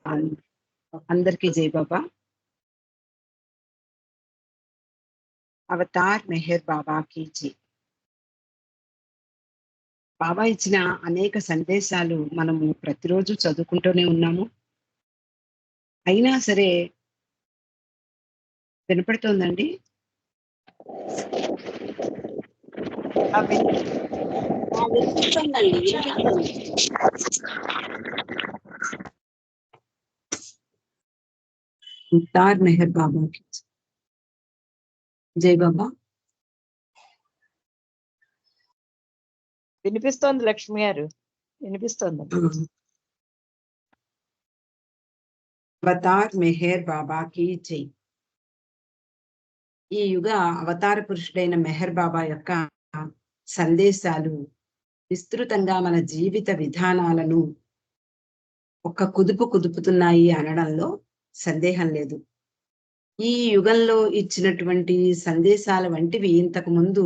అన్- అందరికీ జై బాబా. అవతార్ మెహర్ బాబాకి జై. బాబా ఇచ్చిన అనేక సందేశాలు మనము ప్రతిరోజు చదువుకుంటూనే ఉన్నాము. అయినా సరే వినపడుతోందండి. వినిపిస్తుందండి, వినిపిస్తుంది. అవతార్ మెహర్ బాబాకి జై. జై బాబా. వినిపిస్తోంది లక్ష్మి గారు, వినిపిస్తోంది. అవతార్ మెహర్ బాబాకి జై. ఈ యుగ అవతార పురుషుడైన మెహర్ బాబా యొక్క సందేశాలు విస్తృతంగా మన జీవిత విధానాలను ఒక కుదుపు కుదుపుతున్నాయి అనడంలో సందేహం లేదు. ఈ యుగంలో ఇచ్చినటువంటి సందేశాల వంటివి ఇంతకు ముందు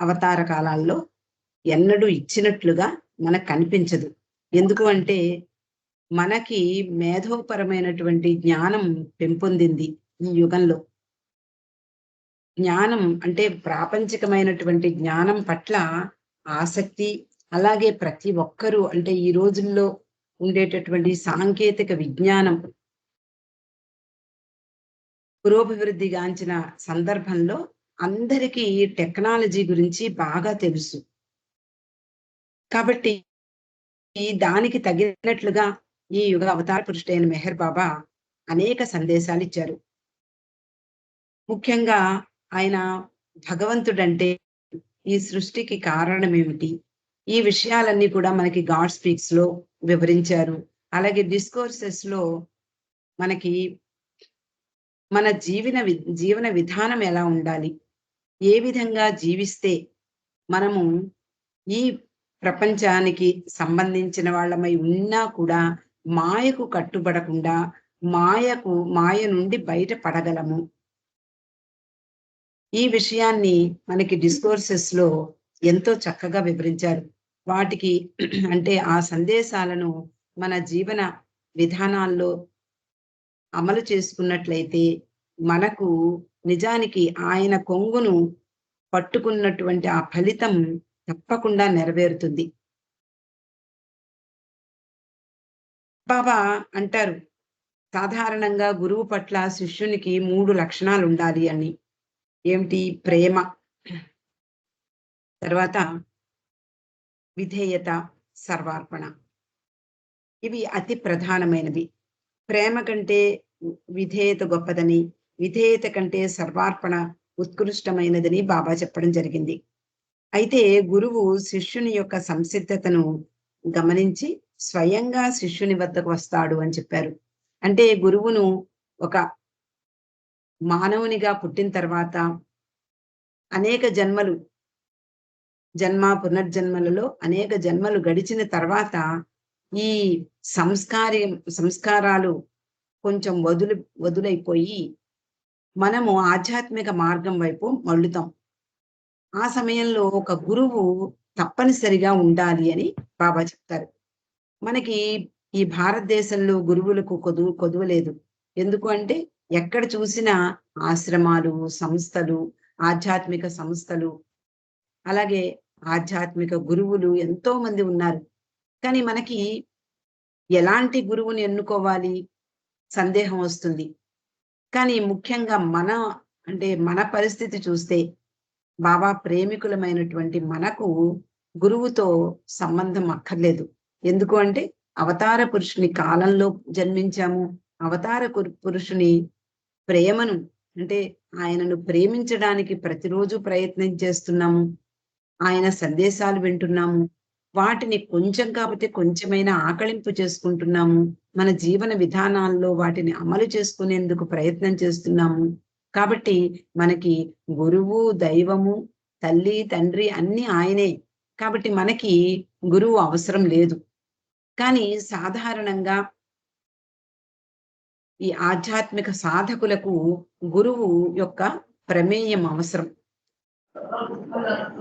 అవతార కాలాల్లో ఎన్నడూ ఇచ్చినట్లుగా మనకు కనిపించదు. ఎందుకు అంటే మనకి మేధోపరమైనటువంటి జ్ఞానం పెంపొందింది ఈ యుగంలో. జ్ఞానం అంటే ప్రాపంచికమైనటువంటి జ్ఞానం పట్ల ఆసక్తి, అలాగే ప్రతి ఒక్కరూ అంటే ఈ రోజుల్లో ఉండేటటువంటి సాంకేతిక విజ్ఞానం పురోభివృద్ధిగాంచిన సందర్భంలో అందరికీ టెక్నాలజీ గురించి బాగా తెలుసు. కాబట్టి దానికి తగినట్లుగా ఈ యుగ అవతార పురుషుడైన మెహర్ బాబా అనేక సందేశాలు ఇచ్చారు. ముఖ్యంగా ఆయన భగవంతుడంటే, ఈ సృష్టికి కారణం ఏమిటి, ఈ విషయాలన్నీ కూడా మనకి గాడ్ స్పీక్స్ లో వివరించారు. అలాగే డిస్కోర్సెస్ లో మనకి మన జీవన విధానం ఎలా ఉండాలి, ఏ విధంగా జీవిస్తే మనము ఈ ప్రపంచానికి సంబంధించిన వాళ్ళమై ఉన్నా కూడా మాయకు కట్టుబడకుండా మాయ నుండి బయటపడగలము. ఈ విషయాన్ని మనకి డిస్కోర్సెస్ లో ఎంతో చక్కగా వివరించారు. వాటికి అంటే ఆ సందేశాలను మన జీవన విధానాల్లో అమలు చేసుకున్నట్లయితే మనకు నిజానికి ఆయన కొంగును పట్టుకున్నటువంటి ఆ ఫలితం తప్పకుండా నెరవేరుతుంది. బాబా అంటారు, సాధారణంగా గురువు పట్ల శిష్యునికి 3 లక్షణాలు ఉండాలి అని. ఏమిటి? ప్రేమ, తర్వాత విధేయత, సర్వార్పణ. ఇవి అతి ప్రధానమైనవి. ప్రేమ కంటే విధేయత గొప్పదని, విధేయత కంటే సర్వార్పణ ఉత్కృష్టమైనదని బాబా చెప్పడం జరిగింది. అయితే గురువు శిష్యుని యొక్క సంసిద్ధతను గమనించి స్వయంగా శిష్యుని వద్దకు వస్తాడు అని చెప్పారు. అంటే గురువును ఒక మానవునిగా పుట్టిన తర్వాత అనేక పునర్జన్మలలో అనేక జన్మలు గడిచిన తర్వాత ఈ సంస్కారాలు కొంచెం వదులైపోయి మనము ఆధ్యాత్మిక మార్గం వైపు మళ్ళుతాం. ఆ సమయంలో ఒక గురువు తప్పనిసరిగా ఉండాలి అని బాబా చెప్తారు. మనకి ఈ భారతదేశంలో గురువులకు కొదువలేదు. ఎందుకు అంటే ఎక్కడ చూసినా ఆశ్రమాలు, సంస్థలు, ఆధ్యాత్మిక సంస్థలు, అలాగే ఆధ్యాత్మిక గురువులు ఎంతో మంది ఉన్నారు. కానీ మనకి ఎలాంటి గురువుని ఎన్నుకోవాలి సందేహం వస్తుంది. కానీ ముఖ్యంగా మన పరిస్థితి చూస్తే బాబా ప్రేమికులమైనటువంటి మనకు గురువుతో సంబంధం అక్కర్లేదు. ఎందుకు అంటే అవతార పురుషుని కాలంలో జన్మించాము. అవతార పురుషుని ప్రేమను అంటే ఆయనను ప్రేమించడానికి ప్రతిరోజు ప్రయత్నం చేస్తున్నాము. ఆయన సందేశాలు వింటున్నాము. వాటిని కొంచెం కాకపోతే కొంచెమైనా ఆకళింపు చేసుకుంటున్నాము. మన జీవన విధానాల్లో వాటిని అమలు చేసుకునేందుకు ప్రయత్నం చేస్తున్నాము. కాబట్టి మనకి గురువు, దైవము, తల్లి, తండ్రి అన్ని ఆయనే. కాబట్టి మనకి గురువు అవసరం లేదు. కానీ సాధారణంగా ఈ ఆధ్యాత్మిక సాధకులకు గురువు యొక్క ప్రమేయం అవసరం.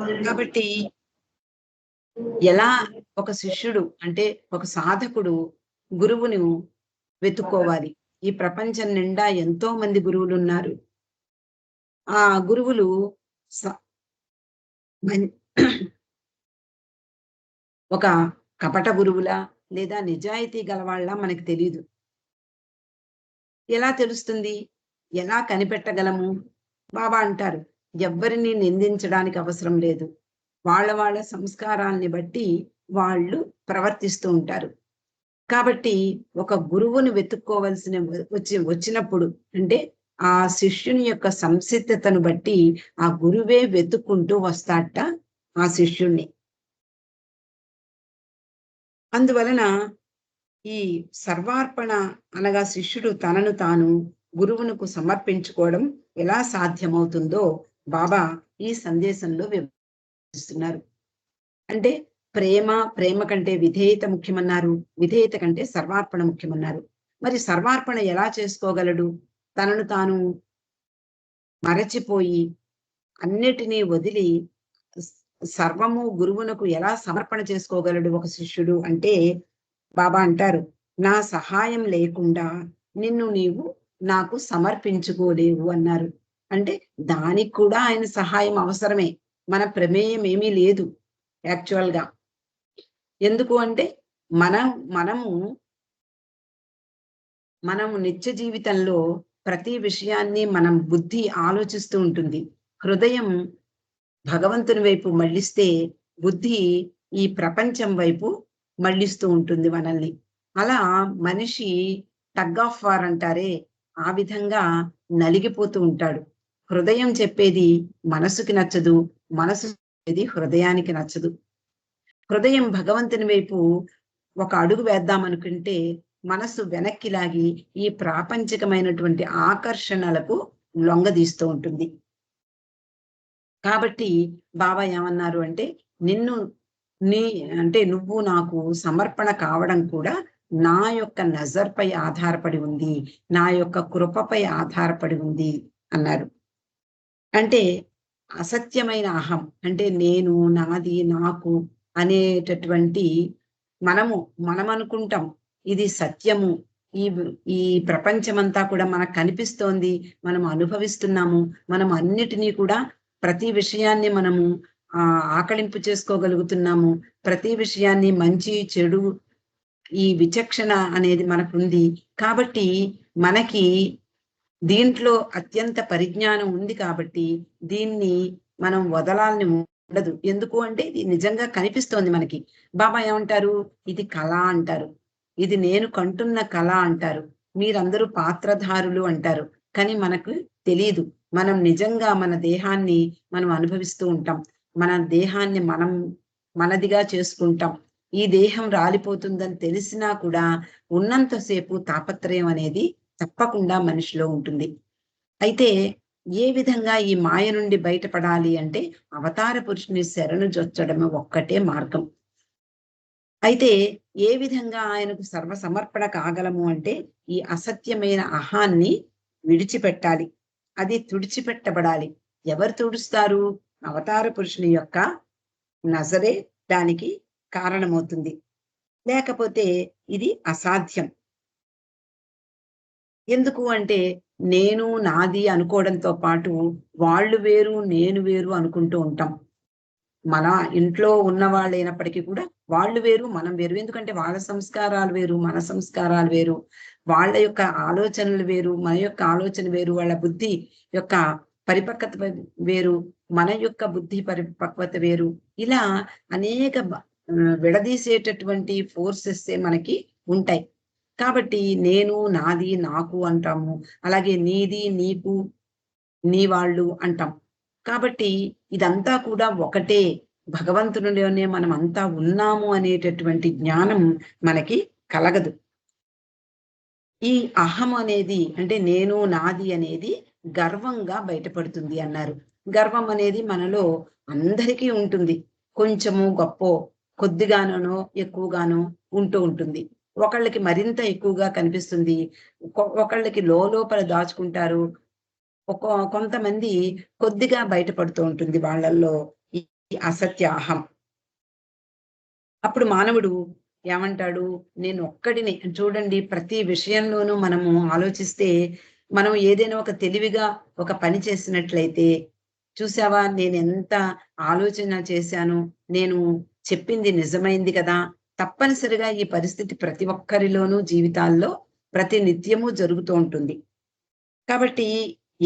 కాబట్టి ఎలా ఒక శిష్యుడు అంటే ఒక సాధకుడు గురువును వెతుక్కోవాలి. ఈ ప్రపంచం నిండా ఎంతో మంది గురువులు ఉన్నారు. ఆ గురువులు ఒక కపట గురువులా లేదా నిజాయితీ గలవాళ్ళ మనకు తెలీదు. ఎలా తెలుస్తుంది? ఎలా కనిపెట్టగలము? బాబా అంటారు, ఎవ్వరిని నిందించడానికి అవసరం లేదు. వాళ్ళ సంస్కారాల్ని బట్టి వాళ్ళు ప్రవర్తిస్తూ ఉంటారు. కాబట్టి ఒక గురువుని వెతుక్కోవలసిన వచ్చినప్పుడు అంటే ఆ శిష్యుని యొక్క సంసిద్ధతను బట్టి ఆ గురువే వెతుక్కుంటూ వస్తాడట ఆ శిష్యుణ్ణి. అందువలన ఈ సర్వార్పణ అనగా శిష్యుడు తనను తాను గురువునకు సమర్పించుకోవడం ఎలా సాధ్యమవుతుందో బాబా ఈ సందేశంలో వివరిస్తున్నారు. అంటే ప్రేమ కంటే విధేయత ముఖ్యమన్నారు. విధేయత కంటే సర్వార్పణ ముఖ్యమన్నారు. మరి సర్వార్పణ ఎలా చేసుకోగలడు? తనను తాను మరచిపోయి అన్నిటినీ వదిలి సర్వము గురువునకు ఎలా సమర్పణ చేసుకోగలడు ఒక శిష్యుడు అంటే బాబా అంటారు, నా సహాయం లేకుండా నిన్ను నీవు నాకు సమర్పించుకోలేవు అన్నారు. అంటే దానికి కూడా ఆయన సహాయం అవసరమే. మన ప్రమేయం ఏమీ లేదు యాక్చువల్‌గా. ఎందుకు అంటే మనము మనము నిత్య జీవితంలో ప్రతి విషయాన్ని మనం బుద్ధి ఆలోచిస్తూ ఉంటుంది. హృదయం భగవంతుని వైపు మళ్ళిస్తే బుద్ధి ఈ ప్రపంచం వైపు మళ్ళిస్తూ ఉంటుంది మనల్ని. అలా మనిషి టగ్ ఆఫ్ వార్ అంటారే, ఆ విధంగా నలిగిపోతూ ఉంటాడు. హృదయం చెప్పేది మనసుకి నచ్చదు. మనసు చెప్పేది హృదయానికి నచ్చదు. హృదయం భగవంతుని వైపు ఒక అడుగు వేద్దామనుకుంటే మనసు వెనక్కి లాగి ఈ ప్రాపంచికమైనటువంటి ఆకర్షణలకు లొంగదీస్తూ ఉంటుంది. కాబట్టి బాబా ఏమన్నారు అంటే నిన్ను నీ అంటే నువ్వు నాకు సమర్పణ కావడం కూడా నా యొక్క నజర్‌పై ఆధారపడి ఉంది. నా యొక్క కృపపై ఆధారపడి ఉంది అన్నారు. అంటే అసత్యమైన అహం అంటే నేను, నాది, నాకు అనేటటువంటి మనం అనుకుంటాం ఇది సత్యము. ఈ ఈ ప్రపంచమంతా కూడా మనకు కనిపిస్తోంది. మనం అనుభవిస్తున్నాము. మనం అన్నిటినీ కూడా ప్రతి విషయాన్ని మనము ఆకళింపు చేసుకోగలుగుతున్నాము. ప్రతి విషయాన్ని మంచి, చెడు ఈ విచక్షణ అనేది మనకుంది. కాబట్టి మనకి దీంట్లో అత్యంత పరిజ్ఞానం ఉంది కాబట్టి దీన్ని మనం వదలాలని ఉండదు. ఎందుకు అంటే ఇది నిజంగా కనిపిస్తోంది మనకి. బాబా ఏమంటారు? ఇది కళ అంటారు. ఇది నేను కంటున్న కళ అంటారు. మీరందరూ పాత్రధారులు అంటారు. కానీ మనకు తెలీదు. మనం నిజంగా మన దేహాన్ని మనం అనుభవిస్తూ ఉంటాం. మన దేహాన్ని మనం మనదిగా చేసుకుంటాం. ఈ దేహం రాలిపోతుందని తెలిసినా కూడా ఉన్నంతసేపు తాపత్రయం అనేది తప్పకుండా మనిషిలో ఉంటుంది. అయితే ఏ విధంగా ఈ మాయ నుండి బయటపడాలి అంటే అవతార పురుషుని శరణు జొచ్చడమే ఒక్కటే మార్గం. అయితే ఏ విధంగా ఆయనకు సర్వ సమర్పణ కాగలము అంటే ఈ అసత్యమైన అహాన్ని విడిచిపెట్టాలి. అది తుడిచిపెట్టబడాలి. ఎవరు తుడుస్తారు? అవతార పురుషుని యొక్క నజరే దానికి కారణమవుతుంది. లేకపోతే ఇది అసాధ్యం. ఎందుకు అంటే నేను, నాది అనుకోవడంతో పాటు వాళ్ళు వేరు, నేను వేరు అనుకుంటూ ఉంటాం. మన ఇంట్లో ఉన్నవాళ్ళైనప్పటికీ కూడా వాళ్ళు వేరు, మనం వేరు. ఎందుకంటే వాళ్ళ సంస్కారాలు వేరు, మన సంస్కారాలు వేరు. వాళ్ళ యొక్క ఆలోచనలు వేరు, మన యొక్క ఆలోచన వేరు. వాళ్ళ బుద్ధి యొక్క పరిపక్వత వేరు, మన యొక్క బుద్ధి పరిపక్వత వేరు. ఇలా అనేక విడదీసేటటువంటి ఫోర్సెసే మనకి ఉంటాయి. కాబట్టి నేను, నాది, నాకు అంటాము. అలాగే నీది, నీకు, నీ వాళ్ళు అంటాం. కాబట్టి ఇదంతా కూడా ఒకటే. భగవంతునిలోనే మనం అంతా ఉన్నాము అనేటటువంటి జ్ఞానం మనకి కలగదు. ఈ అహం అనేది అంటే నేను, నాది అనేది గర్వంగా బయటపడుతుంది అన్నారు. గర్వం అనేది మనలో అందరికీ ఉంటుంది. కొంచెము గొప్పో, కొద్దిగానో, ఎక్కువగానో ఉంటూ ఉంటుంది. ఒకళ్ళకి మరింత ఎక్కువగా కనిపిస్తుంది. ఒకళ్ళకి లోపల దాచుకుంటారు. కొంతమంది కొద్దిగా బయటపడుతూ ఉంటుంది వాళ్ళల్లో ఈ అసత్య అహం. అప్పుడు మానవుడు ఏమంటాడు, నేను ఒక్కడిని. చూడండి, ప్రతి విషయంలోనూ మనము ఆలోచిస్తే, మనం ఏదైనా ఒక తెలివిగా ఒక పని చేసినట్లయితే, చూసావా నేనెంత ఆలోచన చేశాను, నేను చెప్పింది నిజమైంది కదా! తప్పనిసరిగా ఈ పరిస్థితి ప్రతి ఒక్కరిలోనూ జీవితాల్లో ప్రతి నిత్యము జరుగుతూ ఉంటుంది. కాబట్టి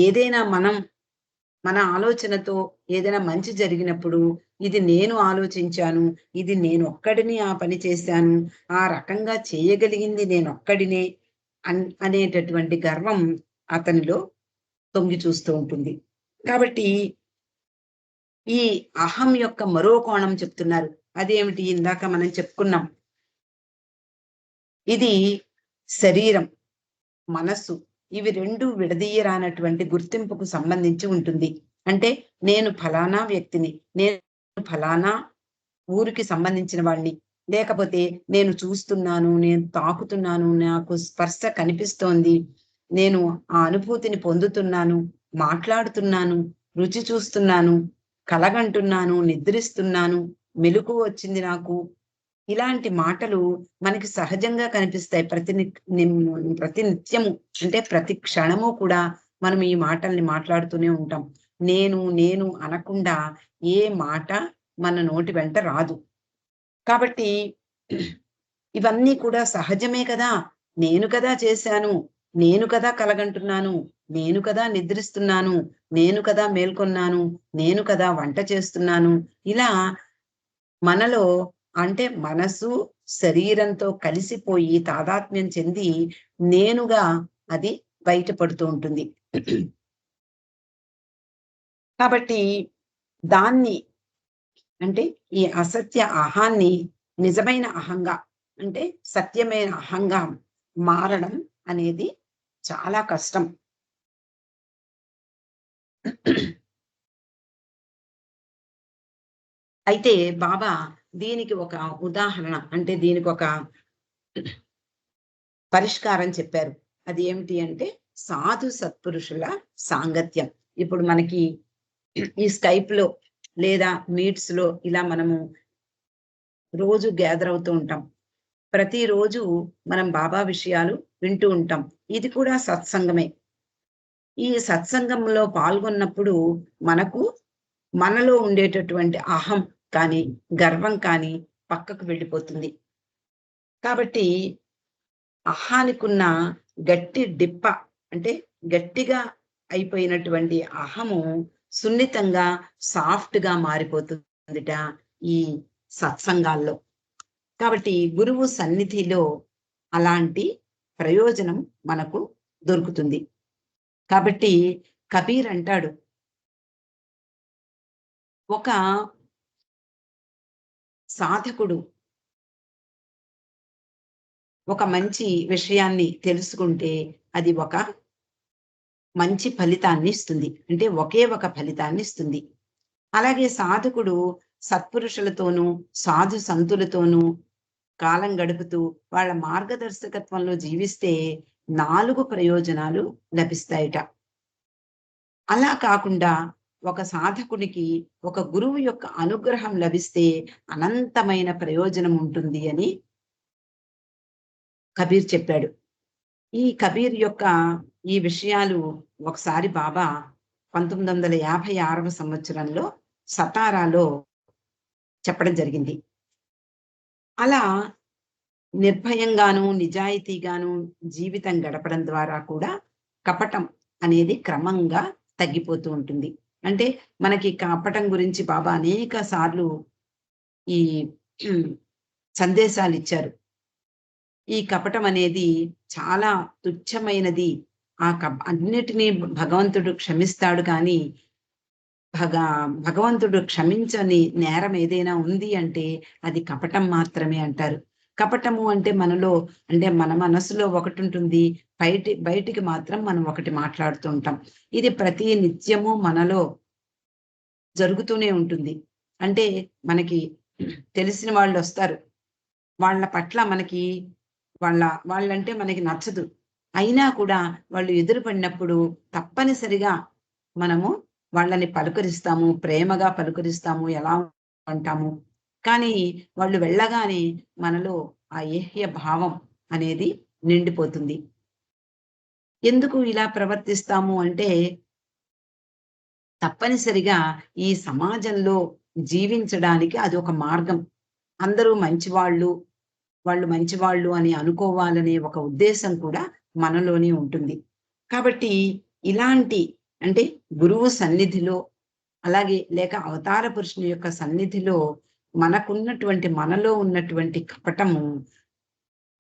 ఏదైనా మనం మన ఆలోచనతో ఏదైనా మంచి జరిగినప్పుడు, ఇది నేను ఆలోచించాను, ఇది నేనొక్కడిని ఆ పని చేశాను, ఆ రకంగా చేయగలిగింది నేనొక్కడినే అనేటటువంటి గర్వం అతనిలో తొంగి చూస్తూ ఉంటుంది. కాబట్టి ఈ అహం యొక్క మరో కోణం చెప్తున్నారు. అదేమిటి? ఇందాక మనం చెప్పుకున్నాం. ఇది శరీరం, మనస్సు, ఇవి 2 విడదీయరానటువంటి గుర్తింపుకు సంబంధించి ఉంటుంది. అంటే నేను ఫలానా వ్యక్తిని, నేను ఫలానా ఊరికి సంబంధించిన వాడిని, లేకపోతే నేను చూస్తున్నాను, నేను తాకుతున్నాను, నాకు స్పర్శ కనిపిస్తోంది, నేను ఆ అనుభూతిని పొందుతున్నాను, మాట్లాడుతున్నాను, రుచి చూస్తున్నాను, కలగంటున్నాను, నిద్రిస్తున్నాను, మెలకువ వచ్చింది నాకు. ఇలాంటి మాటలు మనకి సహజంగా కనిపిస్తాయి. ప్రతి నిత్యము, అంటే ప్రతి క్షణము కూడా మనం ఈ మాటల్ని మాట్లాడుతూనే ఉంటాం. నేను, నేను అనకుండా ఏ మాట మన నోటి వెంట రాదు. కాబట్టి ఇవన్నీ కూడా సహజమే కదా! నేను కదా చేశాను, నేను కదా కలగంటున్నాను, నేను కదా నిద్రిస్తున్నాను, నేను కదా మేల్కొన్నాను, నేను కదా వంట చేస్తున్నాను. ఇలా మనలో, అంటే మనసు, శరీరంతో కలిసిపోయి తాదాత్మ్యం చెంది నేనుగా అది బయటపడుతూ ఉంటుంది. కాబట్టి దాన్ని, అంటే ఈ అసత్య అహాన్ని నిజమైన అహంగా, అంటే సత్యమైన అహంగా మారడం అనేది చాలా కష్టం. అయితే బాబా దీనికి ఒక ఉదాహరణ, అంటే దీనికి ఒక పరిష్కారం చెప్పారు. అది ఏమిటి అంటే, సాధు సత్పురుషుల సాంగత్యం. ఇప్పుడు మనకి ఈ స్కైప్‌లో లేదా మీట్స్‌లో ఇలా మనము రోజు గ్యాదర్ అవుతూ ఉంటాం. ప్రతిరోజు మనం బాబా విషయాలు వింటూ ఉంటాం. ఇది కూడా సత్సంగమే. ఈ సత్సంగంలో పాల్గొన్నప్పుడు మనకు మనలో ఉండేటటువంటి అహం కానీ, గర్వం కానీ పక్కకు వెళ్ళిపోతుంది. కాబట్టి అహానికున్న గట్టి డిప్ప, అంటే గట్టిగా అయిపోయినటువంటి అహము సున్నితంగా, సాఫ్ట్‌గా మారిపోతుందిట ఈ సత్సంగాల్లో. కాబట్టి గురువు సన్నిధిలో అలాంటి ప్రయోజనం మనకు దొరుకుతుంది. కాబట్టి కబీర్ అంటాడు, ఒక సాధకుడు ఒక మంచి విషయాన్ని తెలుసుకుంటే అది ఒక మంచి ఫలితాన్ని ఇస్తుంది. అంటే ఒకే ఒక ఫలితాన్ని ఇస్తుంది. అలాగే సాధకుడు సత్పురుషులతోనూ, సాధు సంతులతోనూ కాలం గడుపుతూ వాళ్ళ మార్గదర్శకత్వంలో జీవిస్తే 4 ప్రయోజనాలు లభిస్తాయట. అలా కాకుండా ఒక సాధకునికి ఒక గురువు యొక్క అనుగ్రహం లభిస్తే అనంతమైన ప్రయోజనం ఉంటుంది అని కబీర్ చెప్పాడు. ఈ కబీర్ యొక్క ఈ విషయాలు ఒకసారి బాబా 1956వ సంవత్సరంలో సతారాలో చెప్పడం జరిగింది. అలా నిర్భయంగాను, నిజాయితీగాను జీవితం గడపడం ద్వారా కూడా కపటం అనేది క్రమంగా తగ్గిపోతూ ఉంటుంది. అంటే మనకి కపటం గురించి బాబా అనేక సార్లు ఈ సందేశాలిచ్చారు. ఈ కపటం అనేది చాలా తుచ్చమైనది. అన్నిటిని భగవంతుడు క్షమిస్తాడు కానీ, భగా భగవంతుడు క్షమించని నేరం ఏదైనా ఉంది అంటే అది కపటం మాత్రమే అంటారు. కపటము అంటే మనలో, అంటే మన మనసులో ఒకటుంటుంది. బయటికి మాత్రం మనం ఒకటి మాట్లాడుతూ ఉంటాం. ఇది ప్రతి నిత్యము మనలో జరుగుతూనే ఉంటుంది. అంటే మనకి తెలిసిన వాళ్ళొస్తారు. వాళ్ళ పట్ల మనకి వాళ్ళంటే మనకి నచ్చదు. అయినా కూడా వాళ్ళు ఎదురుపడినప్పుడు తప్పనిసరిగా మనము వాళ్ళని పలుకరిస్తాము, ప్రేమగా పలుకరిస్తాము, ఎలా అంటాము. కానీ వాళ్ళు వెళ్ళగానే మనలో ఆ ఏహ్య భావం అనేది నిండిపోతుంది. ఎందుకు ఇలా ప్రవర్తిస్తాము అంటే తప్పనిసరిగా ఈ సమాజంలో జీవించడానికి అది ఒక మార్గం. అందరూ మంచివాళ్ళు, వాళ్ళు మంచివాళ్ళు అని అనుకోవాలనే ఒక ఉద్దేశం కూడా మనలోనే ఉంటుంది. కాబట్టి ఇలాంటి అంటే గురువు సన్నిధిలో అలాగే లేక అవతార పురుషుని యొక్క సన్నిధిలో మనలో ఉన్నటువంటి కపటము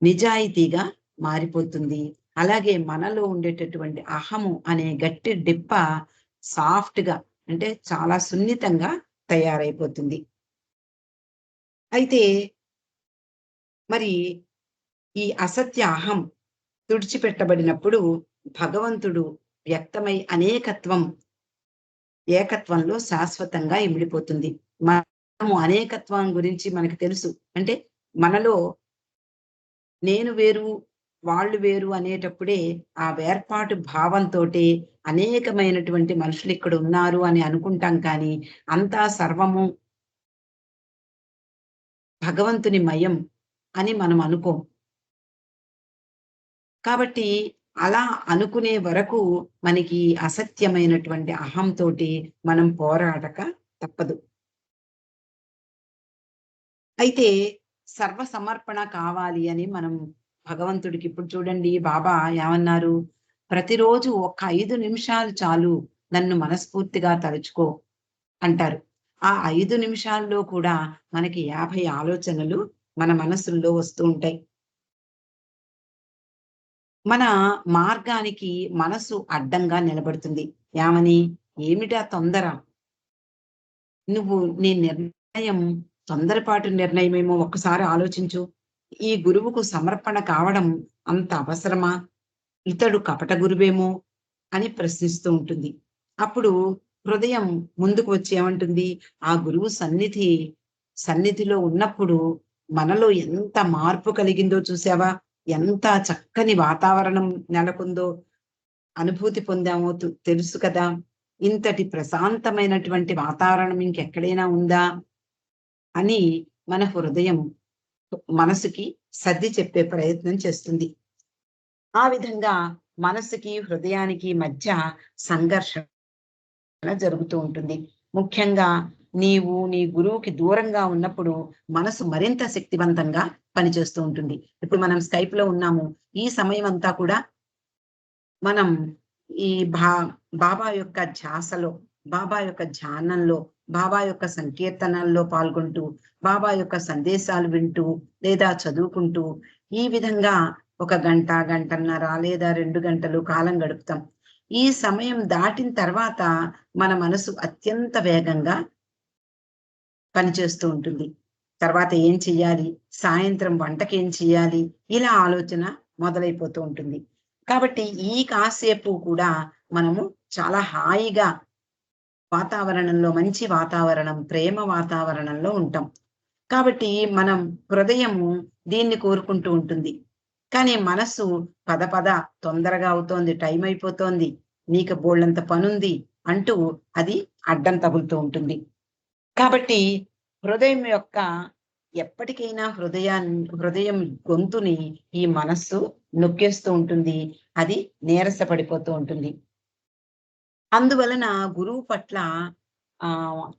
నిజాయితీగా మారిపోతుంది. అలాగే మనలో ఉండేటటువంటి అహము అనే గట్టి డిప్ప సాఫ్ట్‌గా అంటే చాలా సున్నితంగా తయారైపోతుంది. అయితే మరి ఈ అసత్య అహం తుడిచిపెట్టబడినప్పుడు భగవంతుడు వ్యక్తమై ఏకత్వంలో శాశ్వతంగా ఇమిడిపోతుంది. మనము అనేకత్వం గురించి మనకు తెలుసు. అంటే మనలో నేను వేరు, వాళ్ళు వేరు అనేటప్పుడే ఆ వేర్పాటు భావంతోటే అనేకమైనటువంటి మనుషులు ఇక్కడ ఉన్నారు అని అనుకుంటాం కానీ, అంతా సర్వము భగవంతుని మయం అని మనం అనుకోం. కాబట్టి అలా అనుకునే వరకు మనకి అసత్యమైనటువంటి అహంతోటి మనం పోరాడక తప్పదు. అయితే సర్వ సమర్పణ కావాలి అని మనం భగవంతుడికి ఇప్పుడు చూడండి బాబా ఏమన్నారు? ప్రతిరోజు ఒక 5 నిమిషాలు చాలు నన్ను మనస్ఫూర్తిగా తలుచుకో అంటారు. ఆ 5 నిమిషాల్లో కూడా మనకి 50 ఆలోచనలు మన మనసుల్లో వస్తూ ఉంటాయి. మన మార్గానికి మనసు అడ్డంగా నిలబడుతుంది. ఏమని? ఏమిటా తొందర? నీ నిర్ణయం తొందరపాటు నిర్ణయమేమో ఒక్కసారి ఆలోచించు. ఈ గురువుకు సమర్పణ కావడం అంత అవసరమా? ఇతడు కపట గురువేమో అని ప్రశ్నిస్తూ ఉంటుంది. అప్పుడు హృదయం ముందుకు వచ్చి ఏమంటుంది? ఆ గురువు సన్నిధిలో ఉన్నప్పుడు మనలో ఎంత మార్పు కలిగిందో చూసావా? ఎంత చక్కని వాతావరణం నెలకొందో అనుభూతి పొందామో తెలుసు కదా! ఇంతటి ప్రశాంతమైనటువంటి వాతావరణం ఇంకెక్కడైనా ఉందా? అని మన హృదయం మనసుకి సర్ది చెప్పే ప్రయత్నం చేస్తుంది. ఆ విధంగా మనసుకి, హృదయానికి మధ్య సంఘర్షణ జరుగుతూ ఉంటుంది. ముఖ్యంగా నీవు నీ గురువుకి దూరంగా ఉన్నప్పుడు మనసు మరింత శక్తివంతంగా పనిచేస్తూ ఉంటుంది. ఇప్పుడు మనం స్కైప్‌లో ఉన్నాము. ఈ సమయం అంతా కూడా మనం ఈ బాబా యొక్క ధ్యాసలో, బాబా యొక్క ధ్యానంలో, బాబా యొక్క సంకీర్తనల్లో పాల్గొంటూ, బాబా యొక్క సందేశాలు వింటూ, లేదా చదువుకుంటూ, ఈ విధంగా ఒక గంట, గంటన్నర లేదా 2 గంటలు కాలం గడుపుతాం. ఈ సమయం దాటిన తర్వాత మన మనసు అత్యంత వేగంగా పనిచేస్తూ ఉంటుంది. తర్వాత ఏం చెయ్యాలి? సాయంత్రం వంటకేం చెయ్యాలి? ఇలా ఆలోచన మొదలైపోతూ ఉంటుంది. కాబట్టి ఈ కాసేపు కూడా మనము చాలా హాయిగా మంచి వాతావరణం, ప్రేమ వాతావరణంలో ఉంటాం. కాబట్టి మనం హృదయము దీన్ని కోరుకుంటూ ఉంటుంది. కానీ మనస్సు పద పద తొందరగా అవుతోంది, టైం అయిపోతోంది, నీకు బోలెడంత పనుంది అంటూ అది అడ్డం తగులుతూ ఉంటుంది. కాబట్టి హృదయం యొక్క ఎప్పటికైనా హృదయం గొంతుని ఈ మనస్సు నొక్కేస్తూ ఉంటుంది. అది నీరసపడిపోతూ ఉంటుంది. అందువలన గురువు పట్ల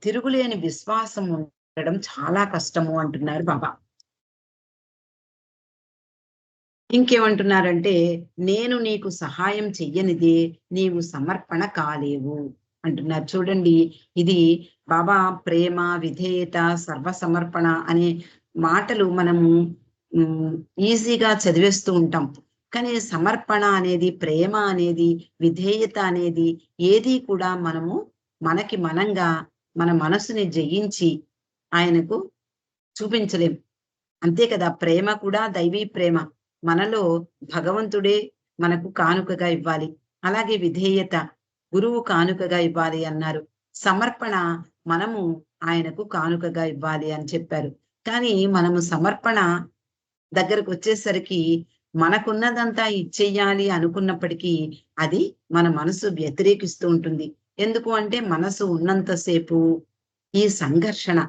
తిరుగులేని విశ్వాసం ఉండడం చాలా కష్టము అంటున్నారు బాబా. ఇంకేమంటున్నారంటే, నేను నీకు సహాయం చెయ్యనిదే నీవు సమర్పణ కాలేవు అంటున్నారు. చూడండి, ఇది బాబా ప్రేమ, విధేయత, సర్వసమర్పణ అనే మాటలు మనము ఈజీగా చదివేస్తూ ఉంటాం. కానీ సమర్పణ అనేది, ప్రేమ అనేది, విధేయత అనేది ఏది కూడా మనకి మనంగా మన మనసుని జయించి ఆయనకు చూపించలేం. అంతే కదా! ప్రేమ కూడా దైవీ ప్రేమ. మనలో భగవంతుడే మనకు కానుకగా ఇవ్వాలి. అలాగే విధేయత గురువు కానుకగా ఇవ్వాలి అన్నారు. సమర్పణ మనము ఆయనకు కానుకగా ఇవ్వాలి అని చెప్పారు. కానీ మనము సమర్పణ దగ్గరకొచ్చేసరికి మనకున్నదంతా ఇచ్చెయ్యాలి అనుకున్నప్పటికీ అది మన మనసు వ్యతిరేకిస్తూ ఉంటుంది. ఎందుకు అంటే మనసు ఉన్నంత సేపు ఈ సంఘర్షణ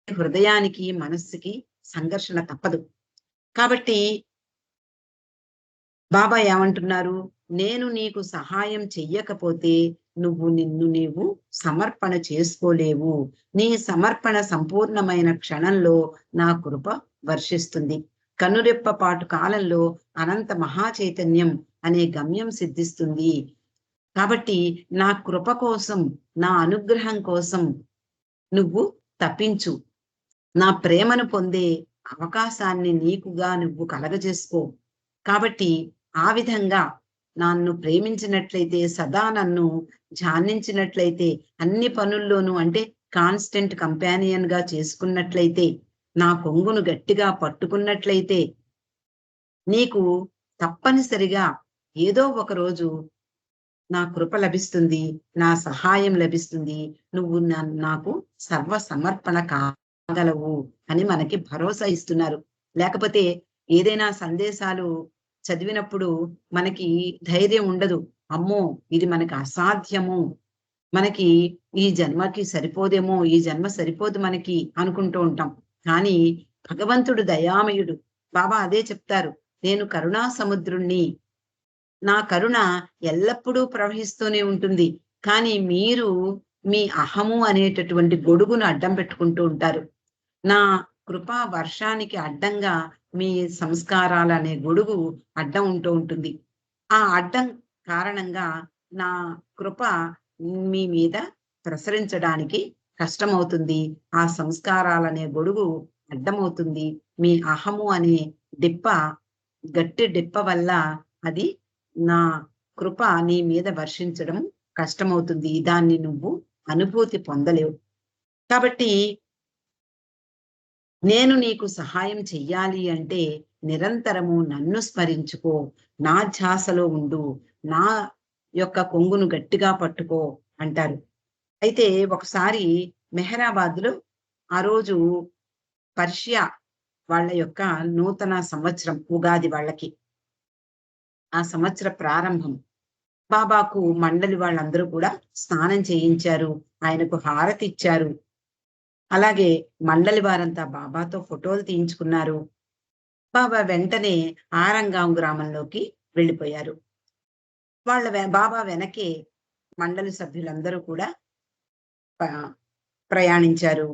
హృదయానికి, మనస్సుకి సంఘర్షణ తప్పదు. కాబట్టి బాబా ఏమంటున్నారు, నేను నీకు సహాయం చెయ్యకపోతే నిన్ను నీవు సమర్పణ చేసుకోలేవు. నీ సమర్పణ సంపూర్ణమైన క్షణంలో నా కృప వర్షిస్తుంది. కనురెప్పపాటు కాలంలో అనంత మహాచైతన్యం అనే గమ్యం సిద్ధిస్తుంది. కాబట్టి నా కృప కోసం, నా అనుగ్రహం కోసం నువ్వు తప్పించు. నా ప్రేమను పొందే అవకాశాన్ని నీకుగా నువ్వు కలగజేసుకో. కాబట్టి ఆ విధంగా నన్ను ప్రేమించినట్లయితే, సదా నన్ను ధ్యానించినట్లయితే, అన్ని పనుల్లోనూ అంటే కాన్స్టెంట్ కంపానియన్ గా చేసుకున్నట్లయితే, నా కొంగును గట్టిగా పట్టుకున్నట్లయితే, నీకు తప్పనిసరిగా ఏదో ఒక రోజు నా కృప లభిస్తుంది, నా సహాయం లభిస్తుంది, నువ్వు నాకు సర్వ సమర్పణ కాగలవు అని మనకి భరోసా ఇస్తున్నారు. లేకపోతే ఏదైనా సందేశాలు చదివినప్పుడు మనకి ధైర్యం ఉండదు. అమ్మో, ఇది మనకి అసాధ్యము, మనకి ఈ జన్మకి సరిపోదేమో, ఈ జన్మ సరిపోదు మనకి అనుకుంటూ ఉంటాం. కానీ భగవంతుడు దయామయుడు. బాబా అదే చెప్తారు, నేను కరుణా సముద్రుణ్ణి, నా కరుణ ఎల్లప్పుడూ ప్రవహిస్తూనే ఉంటుంది. కానీ మీరు మీ అహము అనేటటువంటి గొడుగును అడ్డం పెట్టుకుంటూ ఉంటారు. నా కృపా వర్షానికి అడ్డంగా మీ సంస్కారాలనే గొడుగు అడ్డం ఉంటూ ఉంటుంది. ఆ అడ్డం కారణంగా నా కృప మీ మీద ప్రసరించడానికి కష్టమవుతుంది. ఆ సంస్కారాలనే గొడుగు అడ్డమవుతుంది. మీ అహము అనే డిప్ప, గట్టి డిప్ప వల్ల అది నా కృప నీ మీద వర్షించడం కష్టమవుతుంది. దాన్ని నువ్వు అనుభూతి పొందలేవు. కాబట్టి నేను నీకు సహాయం చెయ్యాలి అంటే నిరంతరము నన్ను స్మరించుకో, నా ధ్యాసలో ఉండు, నా యొక్క కొంగును గట్టిగా పట్టుకో అంటారు. అయితే ఒకసారి మెహరాబాద్లో ఆ రోజు పర్షియా వాళ్ళ యొక్క నూతన సంవత్సరం, ఉగాది వాళ్ళకి ఆ సంవత్సర ప్రారంభం. బాబాకు మండలి వాళ్ళందరూ కూడా స్నానం చేయించారు, ఆయనకు హారతి ఇచ్చారు. అలాగే మండలి వారంతా బాబాతో ఫోటోలు తీయించుకున్నారు. బాబా వెంటనే ఆరంగాం గ్రామంలోకి వెళ్ళిపోయారు. బాబా వెనకే మండలి సభ్యులందరూ కూడా ప్రయాణించారు.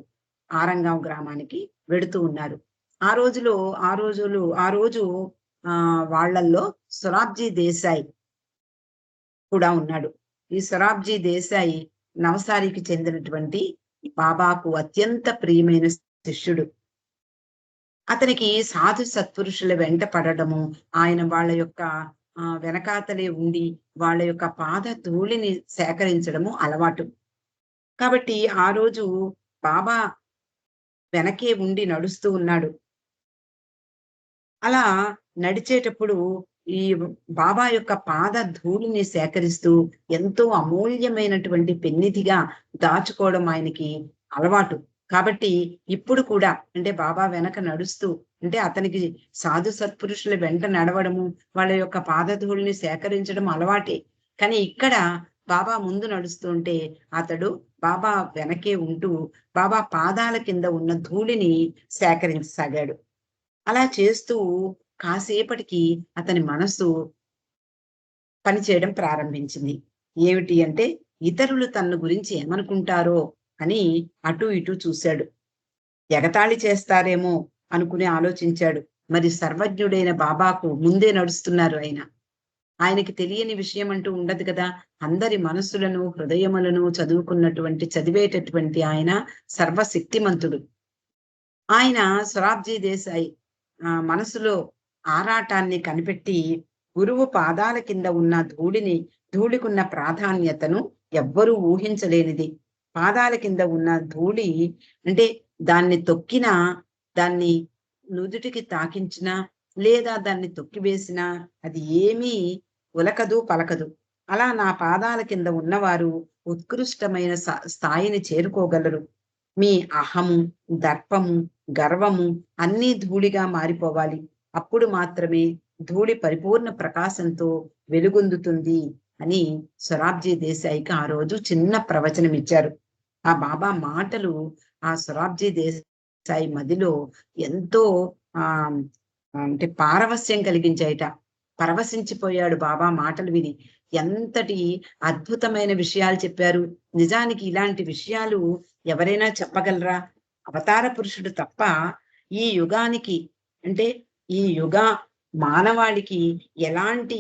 ఆరంగాం గ్రామానికి వెడుతూ ఉన్నారు. ఆ రోజు వాళ్ళల్లో సొరాబ్జీ దేశాయ్ కూడా ఉన్నాడు. ఈ సొరాబ్జీ దేశాయ్ నవసారికి చెందినటువంటి బాబాకు అత్యంత ప్రియమైన శిష్యుడు. అతనికి సాధు సత్పురుషుల వెంట పడడము, ఆయన వాళ్ళ యొక్క వెనకాతలే ఉండి వాళ్ళ యొక్క పాద ధూళిని సేకరించడము అలవాటు. కాబట్టి ఆ రోజు బాబా వెనకే ఉండి నడుస్తూ ఉన్నాడు. అలా నడిచేటప్పుడు ఈ బాబా యొక్క పాద ధూళిని సేకరిస్తూ ఎంతో అమూల్యమైనటువంటి పెన్నిధిగా దాచుకోవడం ఆయనకి అలవాటు. కాబట్టి ఇప్పుడు కూడా అంటే బాబా వెనక నడుస్తూ, అంటే అతనికి సాధు సత్పురుషుల వెంట నడవడము, వాళ్ళ యొక్క పాదధూళిని సేకరించడం అలవాటే. కానీ ఇక్కడ బాబా ముందు నడుస్తూ ఉంటే అతడు బాబా వెనకే ఉంటూ బాబా పాదాల కింద ఉన్న ధూళిని సేకరించసాగాడు. అలా చేస్తూ కాసేపటికి అతని మనసు పనిచేయడం ప్రారంభించింది. ఏమిటి అంటే, ఇతరులు తన గురించి ఏమనుకుంటారో అని అటు ఇటు చూశాడు. ఎగతాళి చేస్తారేమో అనుకుని ఆలోచించాడు. మరి సర్వజ్ఞుడైన బాబాకు ముందే నడుస్తున్నారు ఆయన. ఆయనకి తెలియని విషయం అంటూ ఉండదు కదా. అందరి మనస్సులను, హృదయములను చదివేటటువంటి ఆయన సర్వశక్తిమంతుడు. ఆయన సొరాబ్జీ దేశాయ్ మనసులో ఆరాటాన్ని కనిపెట్టి, గురువు పాదాల కింద ఉన్న ధూళికున్న ప్రాధాన్యతను ఎవ్వరూ ఊహించలేనిది. పాదాల కింద ఉన్న ధూళి అంటే దాన్ని తొక్కినా, దాన్ని నుదుటికి తాకించినా, లేదా దాన్ని తొక్కివేసినా అది ఏమీ ఉలకదు, పలకదు. అలా నా పాదాల కింద ఉన్నవారు ఉత్కృష్టమైన స్థాయిని చేరుకోగలరు. మీ అహము, దర్పము, గర్వము అన్నీ ధూళిగా మారిపోవాలి. అప్పుడు మాత్రమే ధూళి పరిపూర్ణ ప్రకాశంతో వెలుగొందుతుంది అని సొరాబ్జీ దేశాయికి ఆ రోజు చిన్న ప్రవచనం ఇచ్చారు. ఆ బాబా మాటలు ఆ సొరాబ్జీ దేశాయి మదిలో ఎంతో అంటే పారవస్యం కలిగించాయిట. పరవశించిపోయాడు బాబా మాటలు విని. ఎంతటి అద్భుతమైన విషయాలు చెప్పారు. నిజానికి ఇలాంటి విషయాలు ఎవరైనా చెప్పగలరా? అవతార పురుషుడు తప్ప ఈ యుగానికి, అంటే ఈ యుగ మానవాళికి ఎలాంటి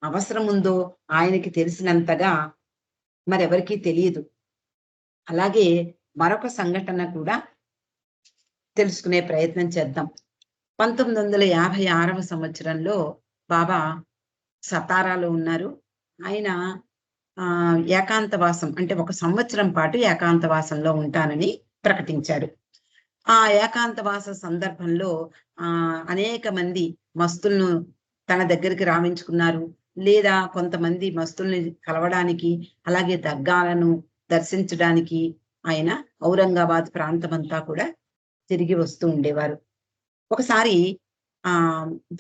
అవసరం ఉందో ఆయనకి తెలిసినంతగా మరెవరికీ తెలియదు. అలాగే మరొక సంఘటన కూడా తెలుసుకునే ప్రయత్నం చేద్దాం. 1956వ సంవత్సరంలో బాబా సతారాలో ఉన్నారు. ఆయన ఏకాంతవాసం, అంటే 1 సంవత్సరం పాటు ఏకాంతవాసంలో ఉంటానని ప్రకటించారు. ఆ ఏకాంతవాస సందర్భంలో అనేక మంది మస్తులను తన దగ్గరికి రావించుకున్నారు. లేదా కొంతమంది మస్తుల్ని కలవడానికి, అలాగే దర్గాలను దర్శించడానికి ఆయన ఔరంగాబాద్ ప్రాంతమంతా కూడా తిరిగి వస్తూ ఉండేవారు. ఒకసారి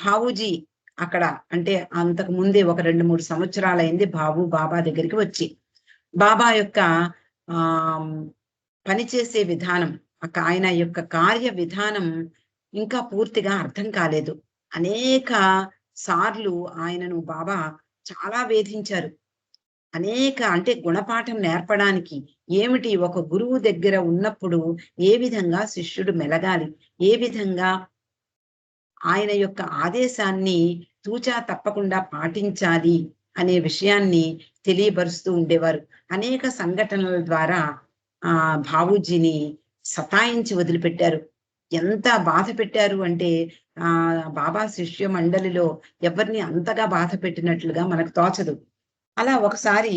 భావూజీ అక్కడ, అంటే అంతకు ముందే ఒక 2-3 సంవత్సరాలైంది బాబా దగ్గరికి వచ్చి. బాబా యొక్క పనిచేసే విధానం, ఆయన యొక్క కార్య విధానం ఇంకా పూర్తిగా అర్థం కాలేదు. అనేక సార్లు ఆయనను బాబా చాలా వేధించారు. అంటే గుణపాఠం నేర్పడానికి. ఏమిటి, ఒక గురువు దగ్గర ఉన్నప్పుడు ఏ విధంగా శిష్యుడు మెలగాలి, ఏ విధంగా ఆయన యొక్క ఆదేశాన్ని తూచా తప్పకుండా పాటించాలి అనే విషయాన్ని తెలియబరుస్తూ ఉండేవారు. అనేక సంఘటనల ద్వారా భావూజీని సతాయించి వదిలిపెట్టారు. ఎంత బాధ పెట్టారు అంటే బాబా శిష్య మండలిలో ఎవరిని అంతగా బాధ పెట్టినట్లుగా మనకు తోచదు. అలా ఒకసారి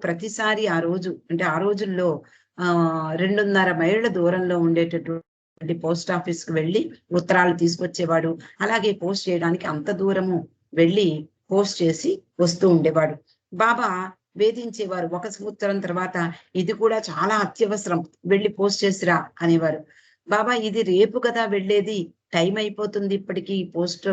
ప్రతిసారి ఆ రోజు, అంటే ఆ రోజుల్లో 2.5 మైళ్ళ దూరంలో ఉండేటటువంటి పోస్ట్ ఆఫీస్ కు వెళ్ళి ఉత్తరాలు తీసుకొచ్చేవాడు. అలాగే పోస్ట్ చేయడానికి అంత దూరము వెళ్ళి పోస్ట్ చేసి వస్తూ ఉండేవాడు. బాబా వేధించేవారు. 1 ఉత్తరం తర్వాత ఇది కూడా చాలా అత్యవసరం, వెళ్ళి పోస్ట్ చేసిరా అనేవారు. బాబా ఇది రేపు కదా వెళ్ళేది, టైం అయిపోతుంది, ఇప్పటికీ పోస్ట్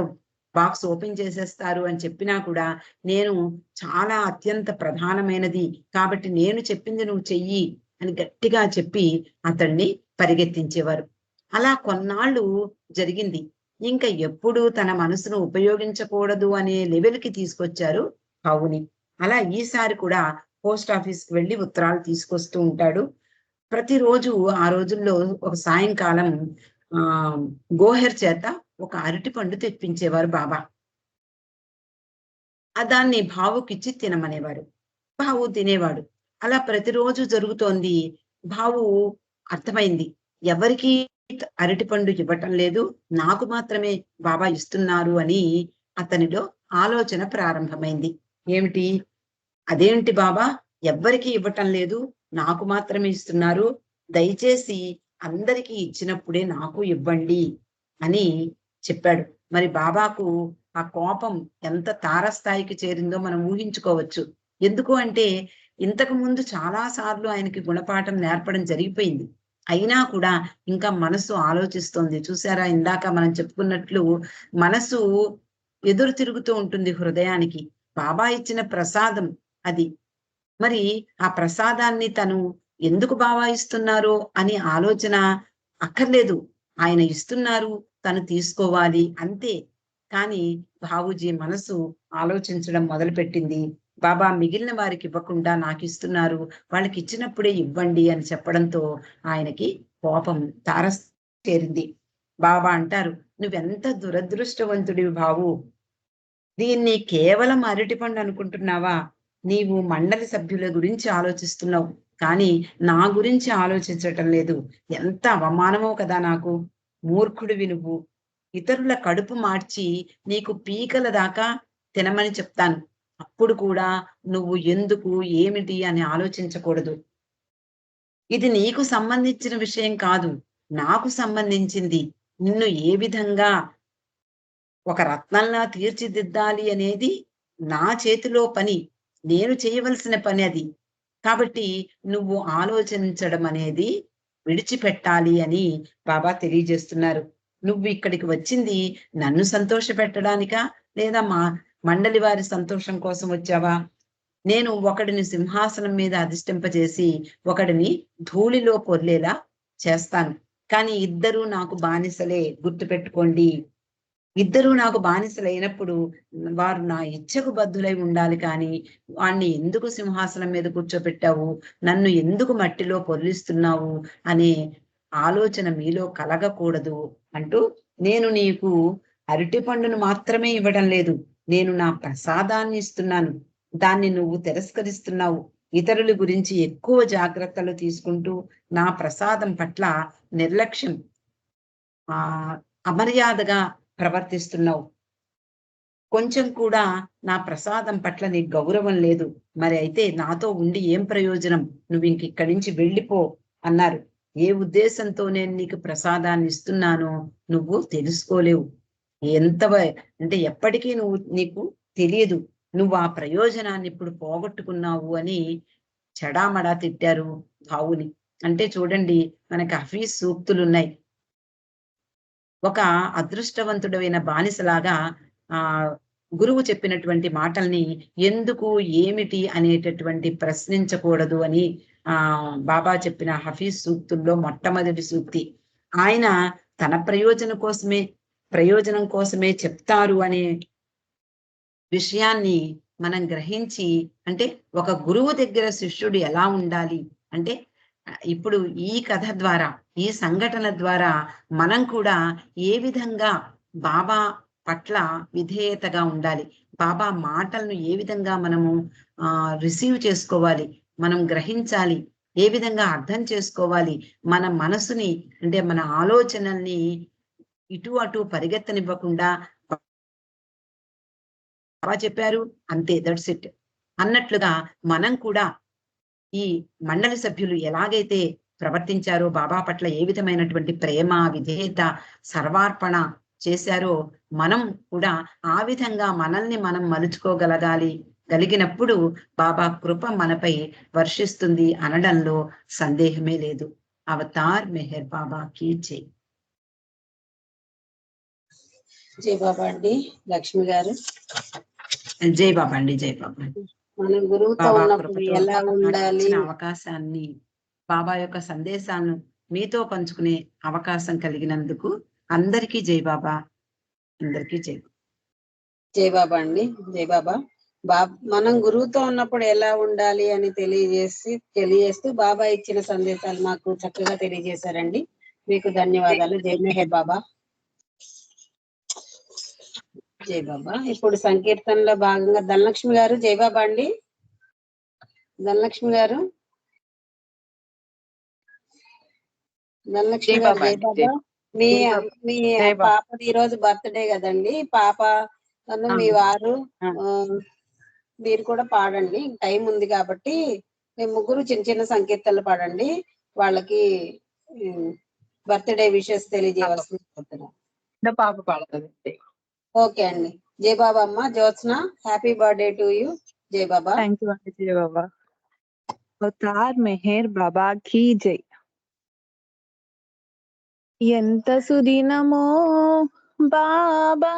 బాక్స్ ఓపెన్ చేసేస్తారు అని చెప్పినా కూడా, నేను చాలా అత్యంత ప్రధానమైనది కాబట్టి నేను చెప్పింది నువ్వు చెయ్యి అని గట్టిగా చెప్పి అతన్ని పరిగెత్తించేవారు. అలా కొన్నాళ్ళు జరిగింది. ఇంకా ఎప్పుడు తన మనసును ఉపయోగించకూడదు అనే లెవెల్కి తీసుకొచ్చారు భావుని. అలా ఈసారి కూడా పోస్ట్ ఆఫీస్కి వెళ్ళి ఉత్తరాలు తీసుకొస్తూ ఉంటాడు. ప్రతిరోజు ఆ రోజుల్లో ఒక సాయంకాలం గోహెర్ చేత ఒక అరటి పండు తెప్పించేవారు బాబా. దాన్ని భావుకిచ్చి తినమనేవారు. భావు తినేవాడు. అలా ప్రతిరోజు జరుగుతోంది. భావు అర్థమైంది, ఎవరికి అరటిపండు ఇవ్వటం లేదు, నాకు మాత్రమే బాబా ఇస్తున్నారు అని అతనిలో ఆలోచన ప్రారంభమైంది. ఏమిటి, అదేంటి బాబా, ఎవ్వరికి ఇవ్వటం లేదు, నాకు మాత్రమే ఇస్తున్నారు, దయచేసి అందరికీ ఇచ్చినప్పుడే నాకు ఇవ్వండి అని చెప్పాడు. మరి బాబాకు ఆ కోపం ఎంత తారస్థాయికి చేరిందో మనం ఊహించుకోవచ్చు. ఎందుకు అంటే ఇంతకు ముందు చాలా సార్లు ఆయనకి గుణపాఠం నేర్పడం జరిగిపోయింది. అయినా కూడా ఇంకా మనసు ఆలోచిస్తోంది. చూసారా, ఇందాక మనం చెప్పుకున్నట్లు మనసు ఎదురు తిరుగుతూ ఉంటుంది హృదయానికి. బాబా ఇచ్చిన ప్రసాదం అది. మరి ఆ ప్రసాదాన్ని తను ఎందుకు బాబా ఇస్తున్నారో అని ఆలోచన అక్కర్లేదు. ఆయన ఇస్తున్నారు, తను తీసుకోవాలి అంతే. కానీ బాబూజీ మనసు ఆలోచించడం మొదలుపెట్టింది. బాబా మిగిలిన వారికి ఇవ్వకుండా నాకు ఇస్తున్నారు, వాళ్ళకి ఇచ్చినప్పుడే ఇవ్వండి అని చెప్పడంతో ఆయనకి కోపం చేరింది. బాబా అంటారు, నువ్వెంత దురదృష్టవంతుడివి బాబు, దీన్ని కేవలం అరటిపండు అనుకుంటున్నావా? నీవు మండలి సభ్యుల గురించి ఆలోచిస్తున్నావు, కానీ నా గురించి ఆలోచించటం లేదు. ఎంత అవమానమో కదా నాకు. మూర్ఖుడివి నువ్వు. ఇతరుల కడుపు మార్చి నీకు పీకల దాకా తినమని చెప్తాను, అప్పుడు కూడా నువ్వు ఎందుకు, ఏమిటి అని ఆలోచించకూడదు. ఇది నీకు సంబంధించిన విషయం కాదు, నాకు సంబంధించింది. నిన్ను ఏ విధంగా ఒక రత్నంలా తీర్చిదిద్దాలి అనేది నా చేతిలో పని, నేను చేయవలసిన పని అది. కాబట్టి నువ్వు ఆలోచించడం అనేది విడిచిపెట్టాలి అని బాబా తెలియజేస్తున్నారు. నువ్వు ఇక్కడికి వచ్చింది నన్ను సంతోషపెట్టడానికా, లేదా మా మండలి వారి సంతోషం కోసం వచ్చావా? నేను ఒకడిని సింహాసనం మీద అధిష్టింపజేసి ఒకడిని ధూళిలో పొర్లేలా చేస్తాను, కానీ ఇద్దరూ నాకు బానిసలే, గుర్తుపెట్టుకోండి ఇద్దరూ నాకు బానిసలైనప్పుడు వారు నా ఇచ్చకు బద్ధులై ఉండాలి కానీ వాణ్ణి ఎందుకు సింహాసనం మీద కూర్చోపెట్టావు, నన్ను ఎందుకు మట్టిలో పొర్లిస్తున్నావు అనే ఆలోచన మీలో కలగకూడదు అంటూ, నేను నీకు అరటి పండును మాత్రమే ఇవ్వడం లేదు, నేను నా ప్రసాదాన్ని ఇస్తున్నాను, దాన్ని నువ్వు తిరస్కరిస్తున్నావు, ఇతరుల గురించి ఎక్కువ జాగ్రత్తలు తీసుకుంటూ నా ప్రసాదం పట్ల నిర్లక్ష్యం అమర్యాదగా ప్రవర్తిస్తున్నావు, కొంచెం కూడా నా ప్రసాదం పట్ల నీకు గౌరవం లేదు, మరి అయితే నాతో ఉండి ఏం ప్రయోజనం, నువ్వు ఇక్కడి నుంచి వెళ్ళిపో అన్నారు. ఏ ఉద్దేశంతో నేను నీకు ప్రసాదాన్ని ఇస్తున్నానో నువ్వు తెలుసుకోలేవు, ఎంత అంటే ఎప్పటికీ నీకు తెలియదు, నువ్వు ఆ ప్రయోజనాన్ని ఇప్పుడు పోగొట్టుకున్నావు అని చెడామడా తిట్టారు భావుని. అంటే చూడండి, మనకి హఫీజ్ సూక్తులు ఉన్నాయి. ఒక అదృష్టవంతుడైన బానిసలాగా గురువు చెప్పినటువంటి మాటల్ని ఎందుకు, ఏమిటి అనేటటువంటి ప్రశ్నించకూడదు అని బాబా చెప్పిన హఫీజ్ సూక్తుల్లో మొట్టమొదటి సూక్తి. ఆయన తన ప్రయోజనం కోసమే చెప్తారు అనే విషయాన్ని మనం గ్రహించి, అంటే ఒక గురువు దగ్గర శిష్యుడు ఎలా ఉండాలి అంటే, ఇప్పుడు ఈ కథ ద్వారా, ఈ సంఘటన ద్వారా మనం కూడా ఏ విధంగా బాబా పట్ల విధేయతగా ఉండాలి, బాబా మాటలను ఏ విధంగా మనము రిసీవ్ చేసుకోవాలి, మనం గ్రహించాలి, ఏ విధంగా అర్థం చేసుకోవాలి, మన మనసుని అంటే మన ఆలోచనల్ని ఇటు అటు పరిగెత్తనివ్వకుండా బాబా చెప్పారు అంతే, దట్స్ ఇట్ అన్నట్లుగా మనం కూడా ఈ మండలి సభ్యులు ఎలాగైతే ప్రవర్తించారో, బాబా పట్ల ఏ విధమైనటువంటి ప్రేమ, విధేయత, సర్వార్పణ చేశారో, మనం కూడా ఆ విధంగా మనల్ని మనం కలిగినప్పుడు బాబా కృప మనపై వర్షిస్తుంది అనడంలో సందేహమే లేదు. అవతార్ మెహర్ బాబా కీ జై. జై బాబా అండి. లక్ష్మి గారు జై బాబా అండి. జై బాబా. మనం గురువుతో ఉన్నప్పుడు ఎలా ఉండాలి, అవకాశాన్ని, బాబా యొక్క సందేశాలను మీతో పంచుకునే అవకాశం కలిగినందుకు అందరికీ జై బాబా. అందరికీ జై. జై బాబా అండి. జై బాబా. మనం గురువుతో ఉన్నప్పుడు ఎలా ఉండాలి అని తెలియజేస్తూ బాబా ఇచ్చిన సందేశాలు మాకు చక్కగా తెలియజేశారండి. మీకు ధన్యవాదాలు. జై మెహర్ బాబా. జై బాబా. ఇప్పుడు సంకీర్తనలో భాగంగా ధనలక్ష్మి గారు. జై బాబా అండి. ధనలక్ష్మి గారు. ధనలక్ష్మి గారు జై బాబా. మీ పాపది ఈ రోజు బర్త్డే కదండి. పాప మీ వారు మీరు కూడా పాడండి, టైం ఉంది కాబట్టి. మేము ముగ్గురు చిన్న చిన్న సంకీర్తనలు పాడండి, వాళ్ళకి బర్త్డే విషెస్ తెలియజేయవలసింది. పాప పాడుతుంది. ఓకే అండి. జై బాబా. అమ్మ Jyotsna, happy birthday to you. జై బాబా. థ్యాంక్ యూ అండి. జై బాబా. అవతార్ మెహర్ బాబా కీ జై. ఎంత సుదినమో బాబా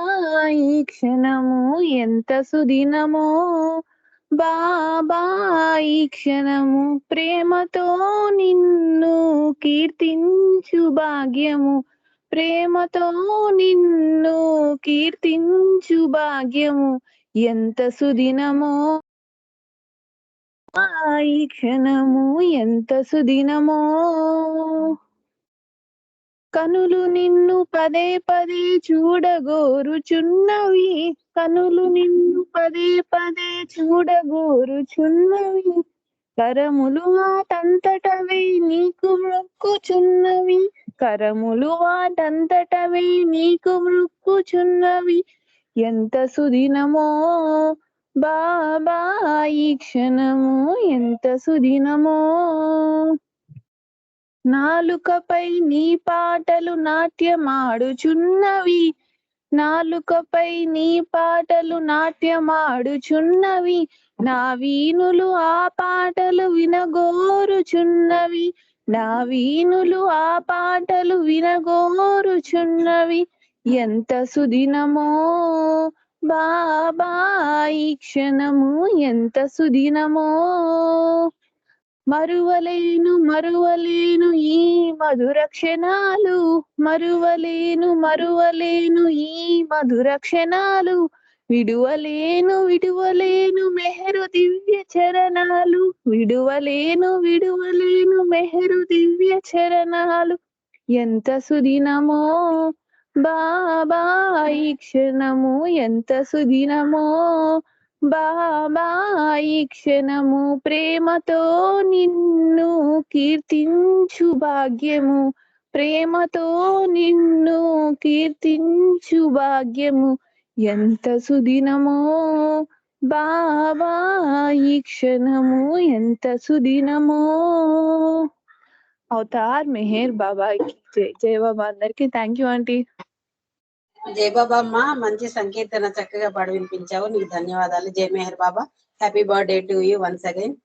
ఈ క్షణము, ఎంత సుదినమో బాబా ఈ క్షణము, ప్రేమతో నిన్ను కీర్తించు భాగ్యము, ప్రేమతో నిన్ను కీర్తించు భాగ్యము, ఎంత సుదినమో ఈ క్షణము, ఎంత సుదినమో. కనులు నిన్ను పదే పదే చూడగోరుచున్నవి, కనులు నిన్ను పదే పదే చూడగోరుచున్నవి, కరములు వాటంతటవే నీకు మ్రొక్కుచున్నవి, కరములు వాటంతటవే నీకు మ్రొక్కుచున్నవి, ఎంత సుదినమో బాబా ఈ క్షణము, ఎంత సుదినమో. నాలుకపై నీ పాటలు నాట్యమాడుచున్నవి, నాలుకపై నీ పాటలు నాట్యమాడుచున్నవి, నా వీణులు ఆ పాటలు వినగోరుచున్నవి, నా వీణులు ఆ పాటలు వినగోరుచున్నవి, ఎంత సుదినమో బాబా ఈ క్షణము, ఎంత సుదినమో. మరువలేను మరువలేను ఈ మధుర క్షణాలు, మరువలేను మరువలేను ఈ మధుర క్షణాలు, విడువలేను విడువలేను మెహరు దివ్య చరణాలు, విడువలేను విడువలేను మెహరు దివ్య చరణాలు. ఎంత సుదినమో బాబా ఈ క్షణము, ఎంత సుదినమో బాబా ఈ క్షణము, ప్రేమతో నిన్ను కీర్తించు భాగ్యము, ప్రేమతో నిన్ను కీర్తించు భాగ్యము. ఎంత సుదినమో బాబా ఈ క్షణము, ఎంత సుదినమో. అవతార్ మెహర్ బాబాకి జై. జై బాబా. అందరికి థ్యాంక్ యూ ఆంటీ. జై బాబా అమ్మ, మంచి సంకీర్తన చక్కగా పాడి వినిపించావు, నీకు ధన్యవాదాలు. జై Meher Baba. Happy birthday to you once again.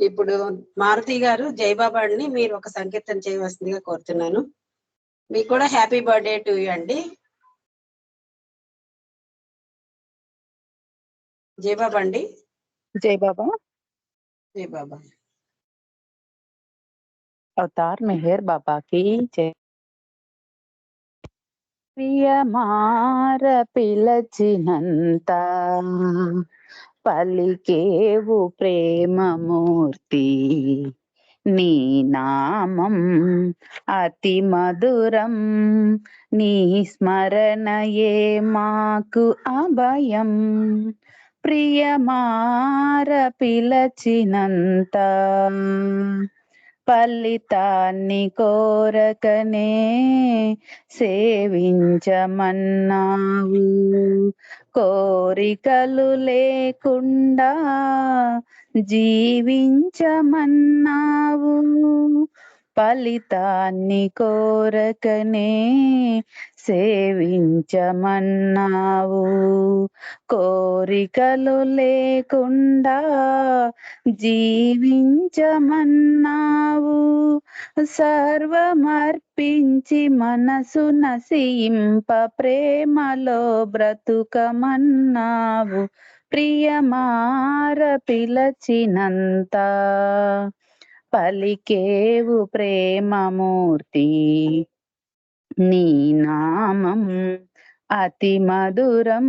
ఇప్పుడు మారుతి గారు జై బాబాని మీరు ఒక సంకీర్తన చేయవలసిందిగా కోరుతున్నాను. మీకు కూడా హ్యాపీ బర్త్డే టు యూ అండి. జై బాబా అండి. జై బాబా. జై బాబా. అవతార్ మెహర్ బాబాకి జై. ప్రియమార పిలచినంత పలికేవు ప్రేమమూర్తి, నీ నామం అతి మధురం, నీ స్మరణయే మాకు అభయం. ప్రియమార పిలచినంత ఫలితాన్ని కోరకనే సేవించమన్నావు, కోరికలు లేకుండా జీవించమన్నావు. ఫలితాన్ని కోరకనే సేవించమన్నావు, కోరికలు లేకుండా జీవించమన్నావు. సర్వమర్పించి మనసు నసింప ప్రేమలో బ్రతుకమన్నావు. ప్రియమార పిలచినంత పలికేవు ప్రేమమూర్తి, నీ నామం అతి మధురం,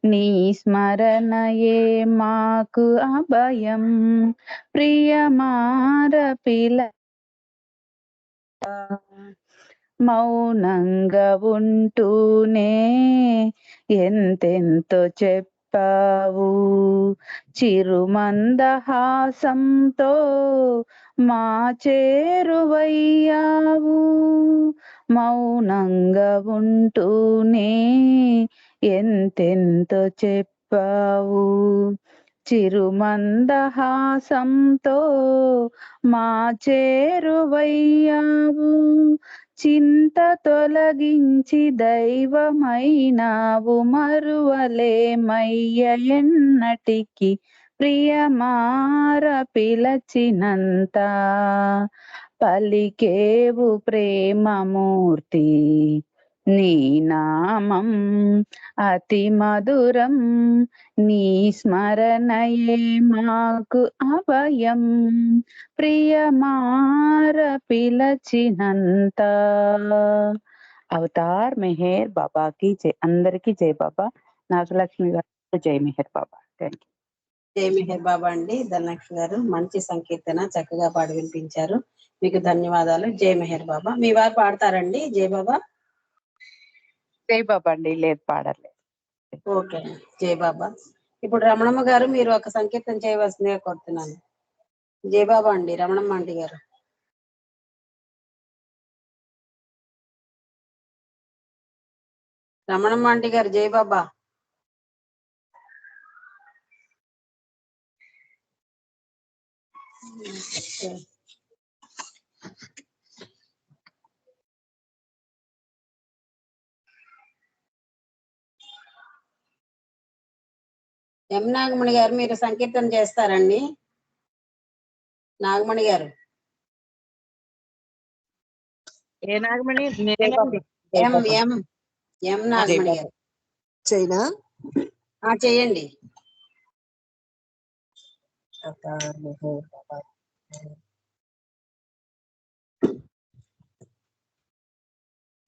నీ స్మరణయే మాకు అభయం. ప్రియమార పిల మౌనంగా ఉంటూనే ఎంతెంతో చెప్పావు, చిరుమందహాసంతో మా చేరువయ్యావు. మౌనంగా ఉంటూనే ఎంతెంతో చెప్పావు, చిరుమందహాసంతో మా చేరువయ్యావు. చింత తొలగించి దైవమైనావు, మరువలేమయ్య ఎన్నటికి. ప్రియమార పిలచినంత పలికేవు ప్రేమమూర్తి, నీ నామం అతి మధురం, నీ స్మరణయే మాకు అభయం. ప్రియమార పిలచినంత. అవతార్ మెహర్ బాబాకి జై. అందరికీ జై బాబా. నాగలక్ష్మి గారు జై మెహర్ బాబా. Thank you. జై మెహర్ బాబా అండి. ధనలక్ష్మి గారు మంచి సంకీర్తన చక్కగా పాడి వినిపించారు, మీకు ధన్యవాదాలు. జై మెహర్ బాబా. మీ వారు పాడతారండి జై బాబా? జై బాబా అండి. లేదు, పాడలేదు. ఓకే అండి, జై బాబా. ఇప్పుడు రమణమ్మ గారు మీరు ఒక సంకీర్తన చేయవలసిందిగా కోరుతున్నాను. జై బాబా అండి. రమణమ్మ ఆంటీ గారు. రమణమ్మ ఆంటీ గారు జై బాబా. ఎం నాగమణి గారు మీరు సంకీర్తన చేస్తారండి? నాగమణి గారు. ఏ నాగమణి? ఎం ఎం ఎం నాగమణి గారు చైనా చేయండి.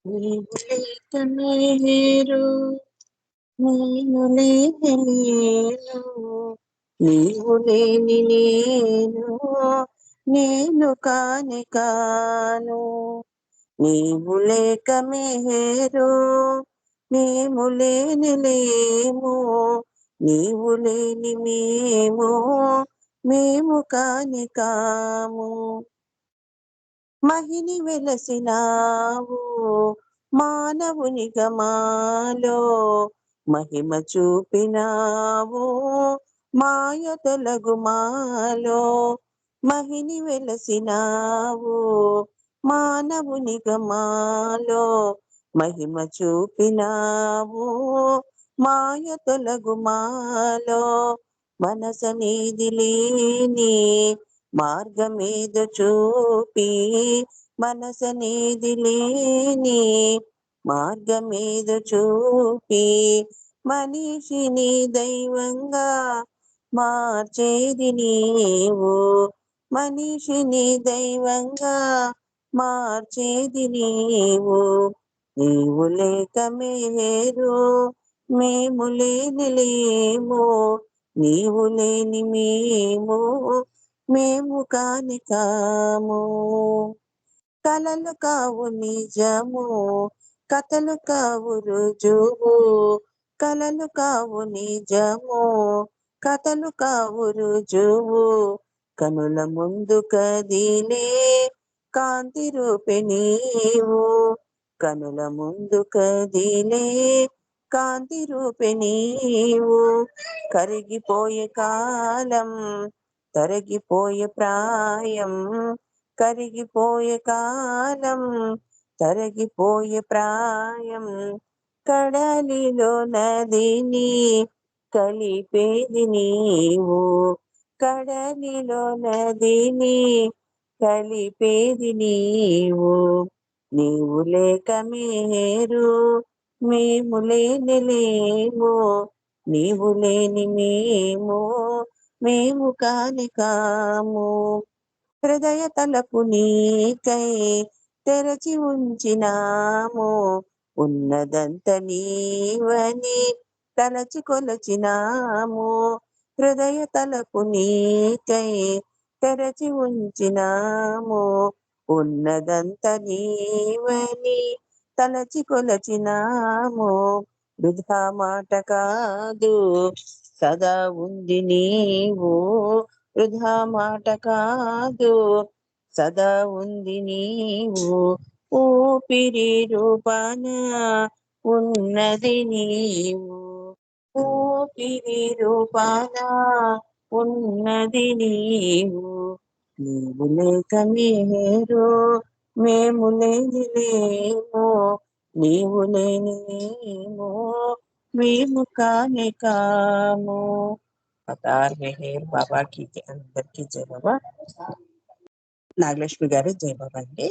నీవు లేక నేను లేను, నీవు లేని నేను కాని కాను. నీవు లేక మేము లేని లేము, నీవు లేని మేము కాని కాము. మహిని వెలసినావు మానవుని గమాలో, మహిమ చూపినావు మాయ తొలగు మాలో. మహిని వెలసినావు మానవుని గమాలో, మహిమ చూపినావు మాయ తొలగు మాలో. మనసనేది లేని మార్గమేదో చూపి, మనసనేది లేని మార్గమేదో చూపి, మనిషిని దైవంగా మార్చేది నీవు, మనిషిని దైవంగా మార్చేది నీవు. నీవు లేక మేము లేని లేము, నీవు లేని మేము కాని కాము. కలలు కావు నిజము, కథలు కావు రుజువు, కలలు కావు నిజము, కథలు కావు రుజువు. కనుల ముందు కదిలే కాంతి రూపే నీవు, కనుల ముందు కదిలే కాంతి రూపే నీవు. కరిగిపోయే కాలం తరిగిపోయే ప్రాయం, కరిగిపోయే కాలం తరిగిపోయే ప్రాయం. కడలిలో నదిని కలిపేది నీవు, కడలిలో నదిని కలిపేది నీవు. నీవు లేక మేము లేని లేము, నీవు లేని మేము కాని కాము. హృదయ తలపు నీకై తెరచి ఉంచినాము, ఉన్నదంత నీవని తలచి కొలచినాము. హృదయ తలపు నీకై తెరచి ఉంచినాము, ఉన్నదంత నీవని తలచి కొలచినాము. వృధా మాట కాదు సదా ఉంది నీవు, వృధా మాట కాదు సదా ఉంది నీవు. ఊపిరి రూపాన ఉన్నది నీవు, ఊపిరి రూపాన ఉన్నది నీవు. నీవు లేక మేము లేని లేము, నీవు లేని మేము కాని కాము. అవతార్ మెహర్ బాబాకి అందరికీ జై బాబా. నాగలక్ష్మి గారు జై బాబా అండి.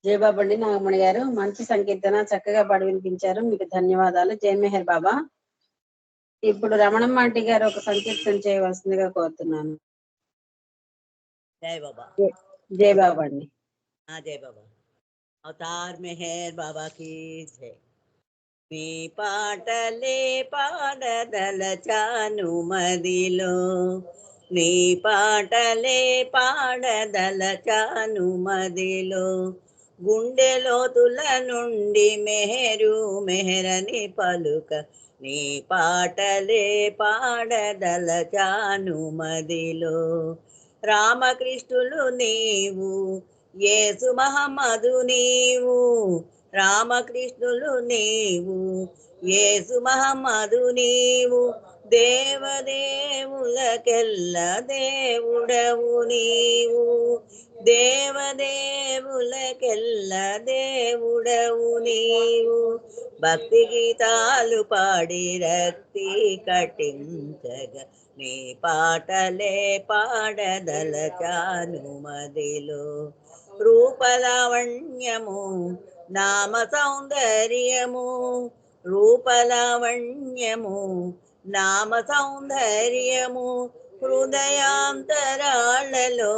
జై బాబా అండి. నాగమణి గారు మంచి సంకీర్తన చక్కగా పాడి వినిపించారు, మీకు ధన్యవాదాలు. జై మెహర్ బాబా. ఇప్పుడు రమణమ్మ ఆంటీ గారు ఒక సంకీర్తన చేయవలసిందిగా కోరుతున్నాను. జై బాబా. జై బాబా అండి. జై బాబా. అవతార్ మెహర్ బాబాకి జై. మీ పాటలే పాడదలచాను మదిలో, మీ పాటలే పాడదలచాను మదిలో. గుండె లోతుల నుండి మెహరు మెహరని పలుక, నీ పాటలే పాడదలచాను మదిలో. రామకృష్ణులు నీవు, యేసు మహమ్మదు నీవు, రామకృష్ణులు నీవు, యేసు మహమ్మదు నీవు. దేవదేవులకెల్ల దేవుడవు నీవు, దేవదేవులకెల్ల దేవుడవు నీవు. భక్తి గీతాలు పాడి రక్తి కటించగా, నీ పాటలే పాడదలచాను మదిలో. రూపలావణ్యము నామ సౌందర్యము, రూపలావణ్యము నామ సౌందర్యము. హృదయాంతరాళలో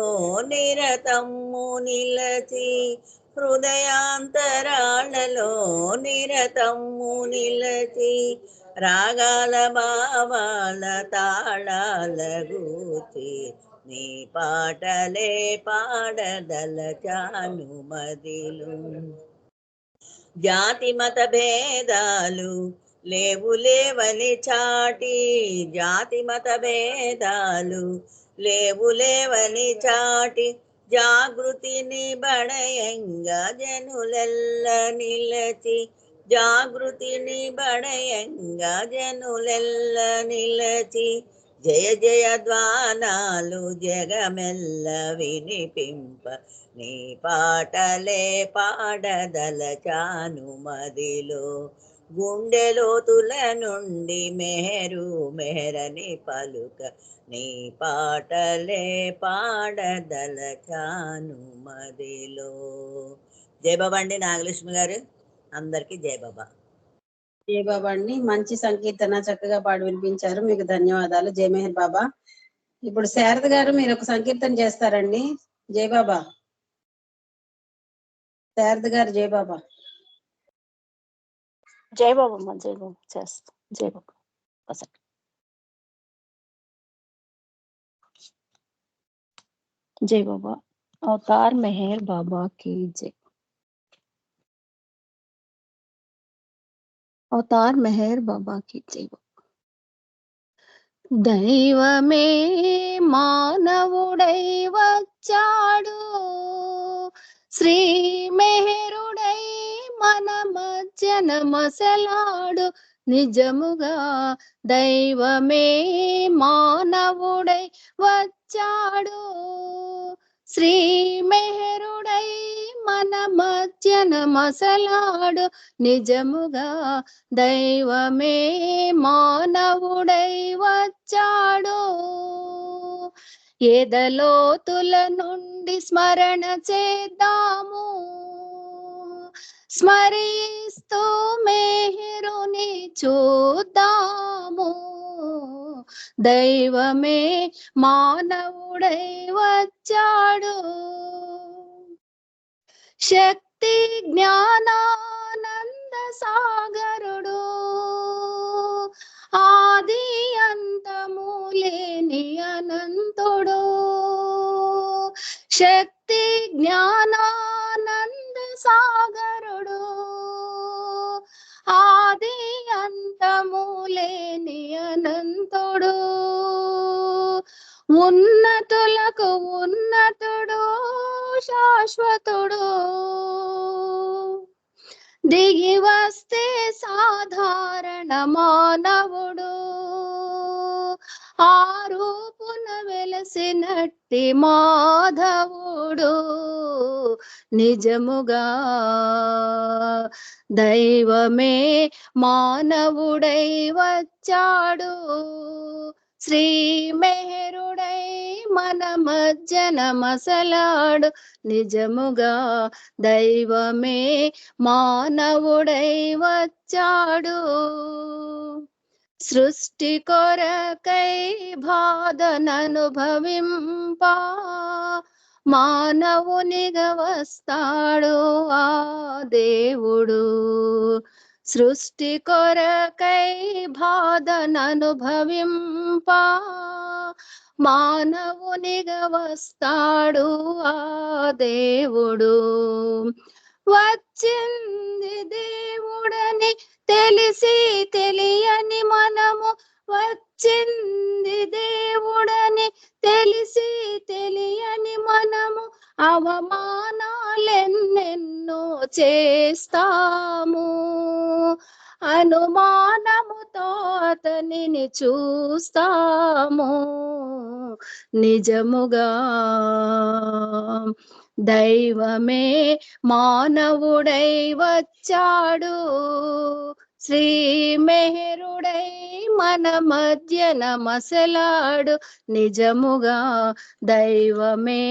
నిరతము నిలచి హృదయాంతరాళలో నిరతము నిలచి రాగాల భావాల తాళాల గూచి నీ పాటలే పాడదలచాను మదిలో జాతి మత భేదాలు లేవని చాటి జాతి మత భేదాలు లేవని చాటి జాగృతిని బడయంగా జనులెల్ల నిలచి జాగృతిని బడయంగా జనులెల్ల నిలచి జయ జయ ధ్వానాలు జగమెల్ల వినిపింప నీ పాటలే పాడదలచాను మదిలో గుండెలోతుల నుండి మెహరని పలుక నీ పాటలే పాడదలచాను మదిలో. జై బాబా అండి నాగలక్ష్మి గారు, అందరికి జై బాబా. జై బాబా అండి, మంచి సంకీర్తన చక్కగా పాడి వినిపించారు, మీకు ధన్యవాదాలు. జై మెహర్ బాబా. ఇప్పుడు శారద గారు మీరు ఒక సంకీర్తన చేస్తారండి. జై బాబా. శారద గారు జై బాబా. జై బాబా. జై బాబా చేస్తా. జై బాబా. जय बाबा। अवतार मेहर बाबा की जय। अवतार मेहर बाबा की जय। దైవమే మానవుడై వచ్చాడు, శ్రీ మెహరుడై మన మధ్యన మసలాడు. నిజముగా దైవమే మానవుడై వచ్చాడు, శ్రీ మెహరుడై మన మధ్యన మసలాడు. నిజముగా దైవమే మానవుడై వచ్చాడు. ఎదలోతుల నుండి స్మరణ చేద్దాము, స్మరిస్తూ మెహరుని చూద్దాము. దైవమే మానవుడై వచ్చాడు, శక్తి జ్ఞానానంద సాగరుడు, ఆది అంతము లేని అనంతుడు. శక్తి జ్ఞానానంద సాగరుడు, ఆది అంతము లేని అనంతుడు. ఉన్నతులకు ఉన్నతుడు, శాశ్వతుడు. దిగి వస్తే సాధారణ మానవుడు, ఆరూపున వెలసినట్టి మాధవుడు. నిజముగా దైవమే మానవుడై వచ్చాడు, శ్రీ మెహరుడై మన మధ్యన మసలాడు. నిజముగా దైవమే మానవుడై వచ్చాడు, సృష్టి కొరకై బాధననుభవింప మానవునిగా వస్తాడు ఆ దేవుడు. సృష్టి కొరకై బాధననుభవింప మానవునిగా వస్తాడు ఆ దేవుడు. వచ్చింది దేవుడని తెలిసి తెలియని మనము, వచ్చింది దేవుడని తెలిసి తెలియని మనము, అవమానాలెన్నెన్నో చేస్తాము. అనుమానముతో అతనిని చూస్తాము. నిజముగా దైవమే మానవుడై వచ్చాడు, శ్రీ మెహరుడై మన మధ్యన మసలాడు. నిజముగా దైవమే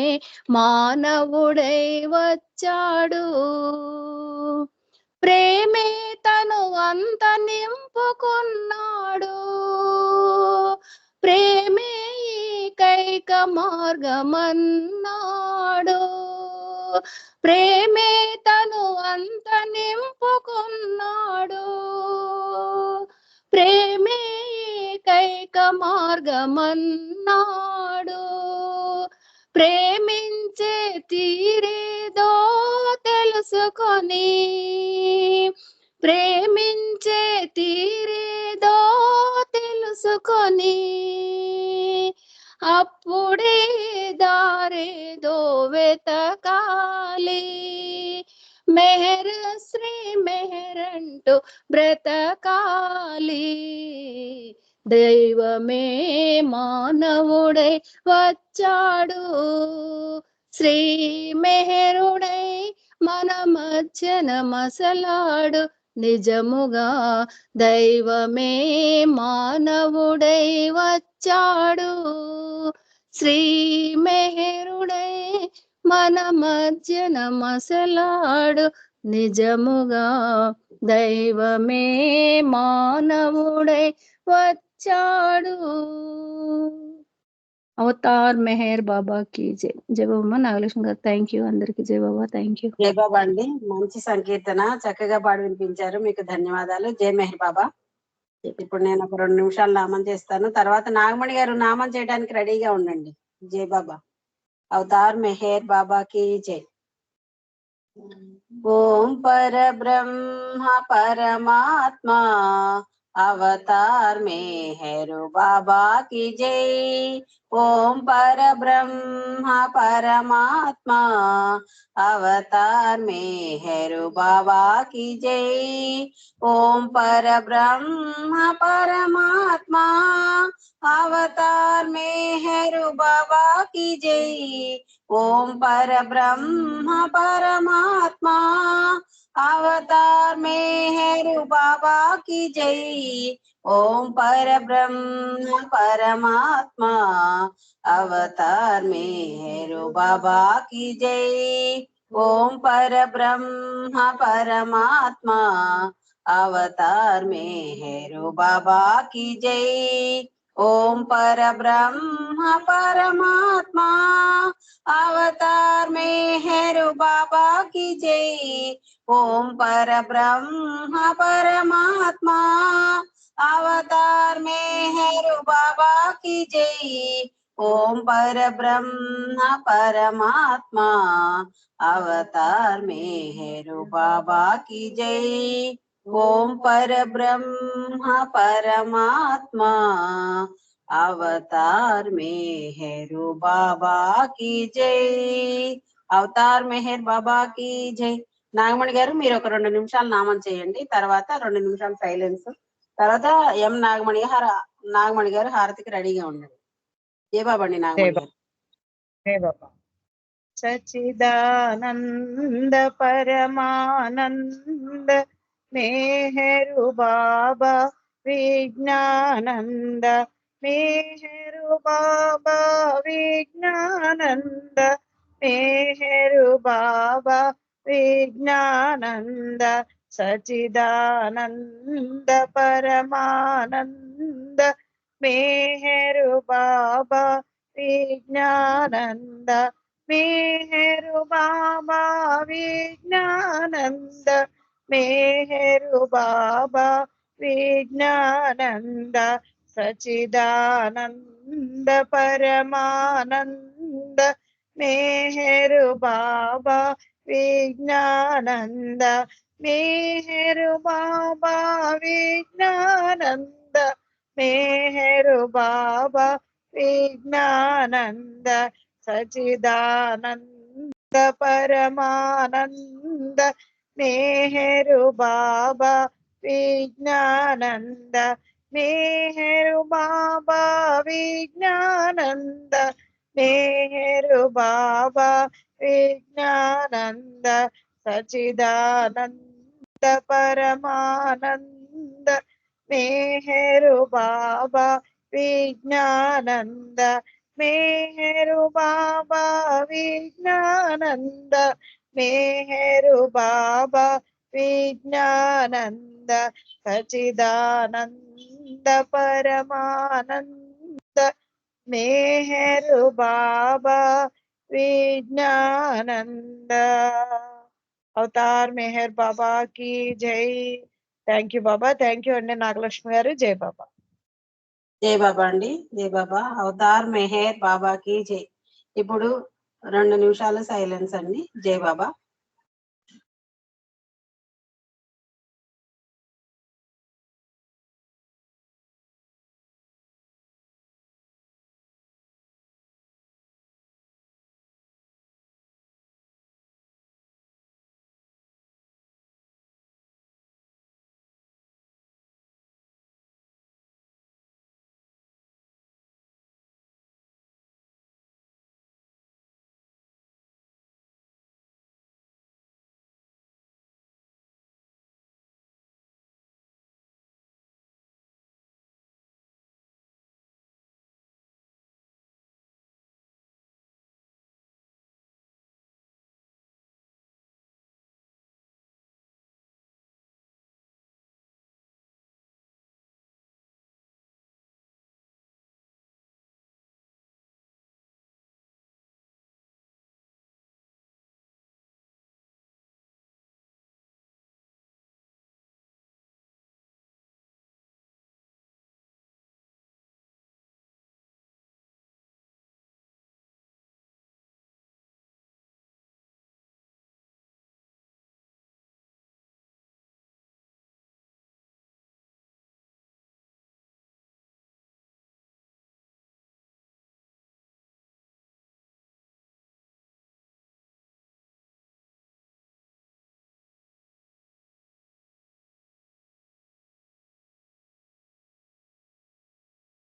మానవుడై వచ్చాడు, ప్రేమే తను అంత నింపుకున్నాడు. ప్రేమే ఈ మార్గమన్నాడు. ప్రేమే తను అంత నింపుకున్నాడు. ప్రేమే ఏకైక మార్గమన్నాడు. ప్రేమించే తీరేదో తెలుసుకొని, ప్రేమించే తీరేదో తెలుసుకొని, అప్పుడే దారేదో వెతకాలి. మెహర్ శ్రీ మెహర్ అంటూ బ్రతకాలి. దైవమే మానవుడై వచ్చాడు. శ్రీ మెహరుడై మన మధ్యన మసలాడు. నిజముగా దైవమే మానవుడై వచ్చాడు. శ్రీ మెహరుడై మన మధ్యన మసలాడు. నిజముగా దైవమే మానవుడై వచ్చాడు. అవతార్ మెహర్ బాబా కి జై. జై బాబా నాగలక్ష్మి గారు. Thank you. అందరికి జై బాబా. Thank you. జై బాబా అండి, మంచి సంకీర్తన చక్కగా పాడి వినిపించారు, మీకు ధన్యవాదాలు. జై మెహర్ బాబా. ఇప్పుడు నేను ఒక 2 నిమిషాలు నామం చేస్తాను, తర్వాత నాగమణి గారు నామం చేయడానికి రెడీగా ఉండండి. జై బాబా. అవతార్ మెహర్ బాబా కి జై. ఓం పర బ్రహ్మ పరమాత్మా అవతార్ మెహరు బాబా की जय। ओम पर ब्रह्म परमात्मा अवतार मेहरु बाबा की जय। ओम पर ब्रह्म परमात्मा अवतार मेहरु बाबा की जय। ओम पर ब्रह्म परमात्मा अवतार मेहरु बाबा की जय। ओम पर ब्रह्म परमात्मा अवतार मेहरु बाबा की जय। ओम पर ब्रह्म परमात्मा अवतार मेहरु बाबा की जय। ओम पर ब्रह्म परमात्मा अवतार मेहरु बाबा की जय। ओम पर ब्रह्म परमात्मा अवतार मेहरु बाबा की जय। ओम पर ब्रह्म परमात्मा अवतार मेहरु बाबा की जय। ओम पर ब्रह्म परमात्मा अवतार मेहरु बाबा की जय। అవతార్ మెహర్ బాబా కి జై. నాగమణి గారు మీరు ఒక 2 నిమిషాలు నామం చేయండి, తర్వాత 2 నిమిషాలు సైలెన్స్, తర్వాత ఎం నాగమణి గారు హారతికి రెడీగా ఉండండి. జై బాబా అండి నాగమణి గారు. జై బాబా. సచిదానంద పరమానంద మెహరు బాబా విజ్ఞానంద మెహరు బాబా విజ్ఞానంద మెహరు బాబా విజ్ఞానంద సచిదానంద పరమానంద మెహరు బాబా విజ్ఞానంద మెహరు బాబా విజ్ఞానంద మెహరు బాబా విజ్ఞానంద సచిదానంద పరమానంద మెహరు బాబా విజ్ఞానంద మెహరు బాబా విజ్ఞానంద మెహరు బాబా విజ్ఞానంద సచిదానంద పరమానంద మెహరు బాబా విజ్ఞానంద మెహరు బాబా విజ్ఞానంద మెహరు బాబా విజ్ఞానంద సచిదానంద పరమానంద మెహరు బాబా విజ్ఞానంద మెహరు బాబా విజ్ఞానంద మెహరు బాబా విజ్ఞానంద సచిదానంద పరమానంద मेहर बाबा विज्ञानंद అవతార్ మెహర్ బాబా కి జై. Thank you Baba. Thank you అండి నాగలక్ష్మి గారు. జై బాబా. జై బాబా అండి. జై బాబా. అవతార్ మెహర్ బాబాకి జై. ఇప్పుడు 2 నిమిషాలు సైలెన్స్ అండి. జై బాబా.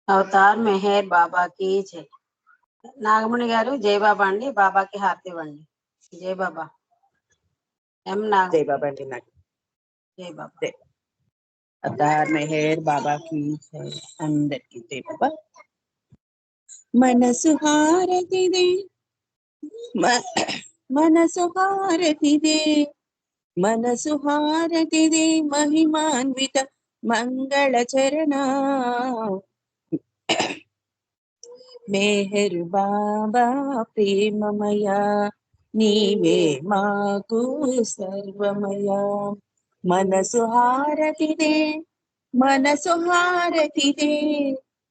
అవతార్ మెహర్ బాబాకి జై. నాగమణి గారు జై బాబా అండి. బాబాకి హారతి ఇవ్వండి. జై బాబా. ఎం నాగ. జై బాబా అండి. నాకు జై బాబా. జై. అవతార్ మెహర్ బాబా కి జై. అందరికి జై బాబా. మనసు హారతిదే మనసు హారతిదే మనసు హారతిదే మహిమాన్విత మంగళ చరణ మెహరు బాబా ప్రేమమయ నీవే మాకు సర్వమయ. మనసు హారతిదే మనసు హారతిదే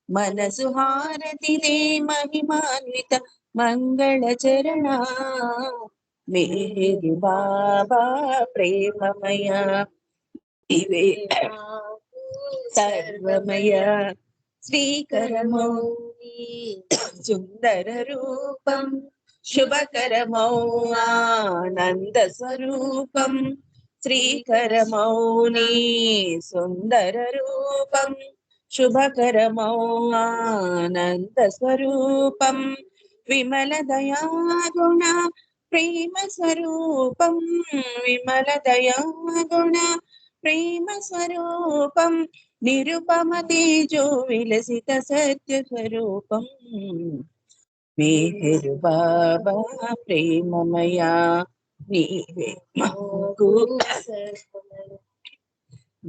మనసు హారతిదే మహిమాన్విత మంగళ చరణ మెహరు బాబా ప్రేమమయ ఇవే సర్వమయ. శ్రీకరమౌ సుందర రూపం శుభకరమౌ ఆనంద స్వరూపం. శ్రీకరమౌని సుందర రూపం శుభకరమౌ ఆనంద స్వరూపం. విమల దయాగుణ ప్రేమ స్వరూపం విమల దయాగుణ ప్రేమ స్వరూపం. నిరుపమ తేజో విలసిత సత్య స్వరూపం. మెహరు బాబా ప్రేమమయ నీవే మాకు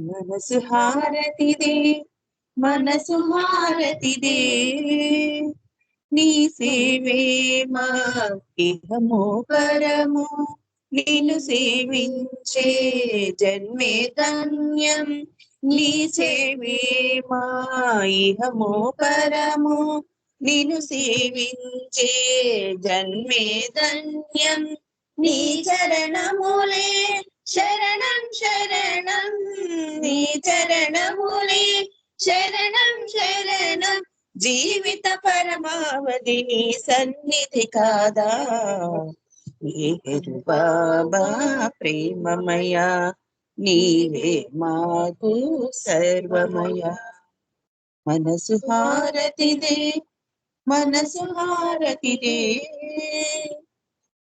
మనసు హారతిదే మనసు హారతిదే నీ సేవే మా ఇహము పరము. నిన్ను సేవించే జన్మే ధన్యం. నీ సేవే మా ఇహము పరము. నిన్ను సేవించే జన్మే ధన్యం. నీ చరణములే శరణం శరణం నీ చరణములే శరణం శరణం. జీవిత పరమావధి నీ సన్నిధి కాదా. మెహరు బాబా ప్రేమమయ నీవే మాకు సర్వమయ. మనసు హారతిదే మనసు హారతిదే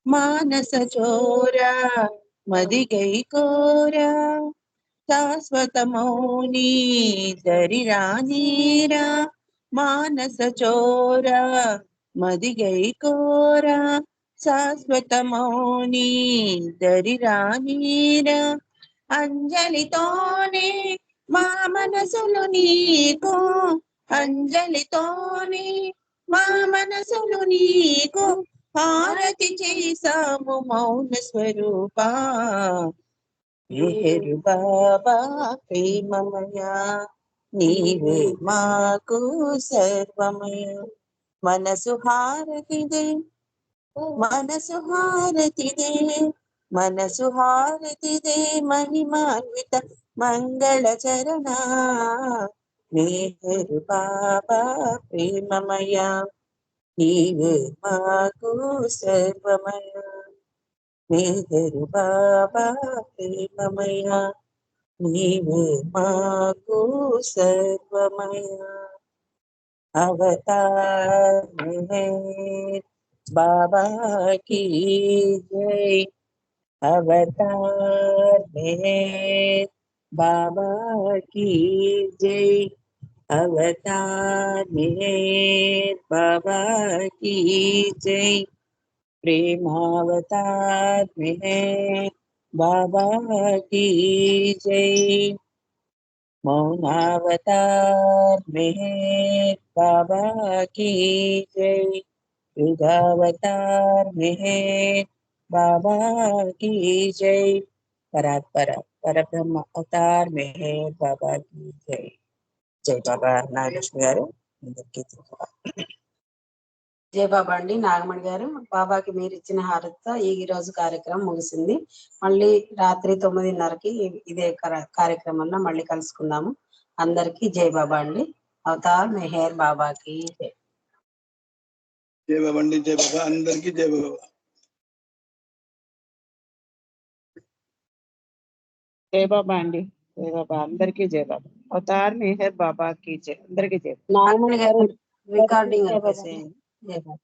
మానస చోరా మదిగై కోరా. శాశ్వతమౌని దరి రానీరా మానస చోరా మదిగై కోరా. శాశ్వతమౌని దరి రానీరా. అంజలితోనే మా మనసులు నీకు అంజలితోనే మా మనసును నీకు హారతి చేసాము మౌన స్వరూప మేరు బాబా ప్రేమమయ నీవే మాకు సర్వమయ మనసు హారతిదే మనసు హారతిదే మనసు హారతిదే మహిమాన్విత మంగళ చరణ మేరు బాబా ప్రేమమయ నీవే మాకు సర్వమయ మేరు బాబా ప్రేమమయ నీవే మాకు సర్వమయ अवतार मेहर बाबा की जय अवतार मेहर बाबा की जय अवतार मेहर बाबा की जय प्रेमावतार मेहर बाबा की जय मौनावतार मेहर बाबा की जय युगावतार मेहर बाबा की जय परात्पर परब्रह्म अवतार मेहर बाबा की जय जय बाबा नागलक्ष्मी गाరు అందరికీ జయ బాబా అండి. నాగమణి గారు, బాబాకి మీరు ఇచ్చిన హారతితో ఈ రోజు కార్యక్రమం ముగిసింది. మళ్ళీ రాత్రి 9:30కి ఇదే కార్యక్రమంలో మళ్ళీ కలుసుకుందాము. అందరికీ జై బాబా అండి. అవతార్ మెహర్ బాబాకి జై. జై బాబా అండి. జై బాబా అందరికీ జై బాబా. జై బాబా అండి. జై బాబా అందరికీ జై బాబా. అవతార్ మెహర్ బాబాకి జై. అందరికీ జై. నాగమణి గారు రికార్డింగ్ ఆపేసేయండి. జై బాబా.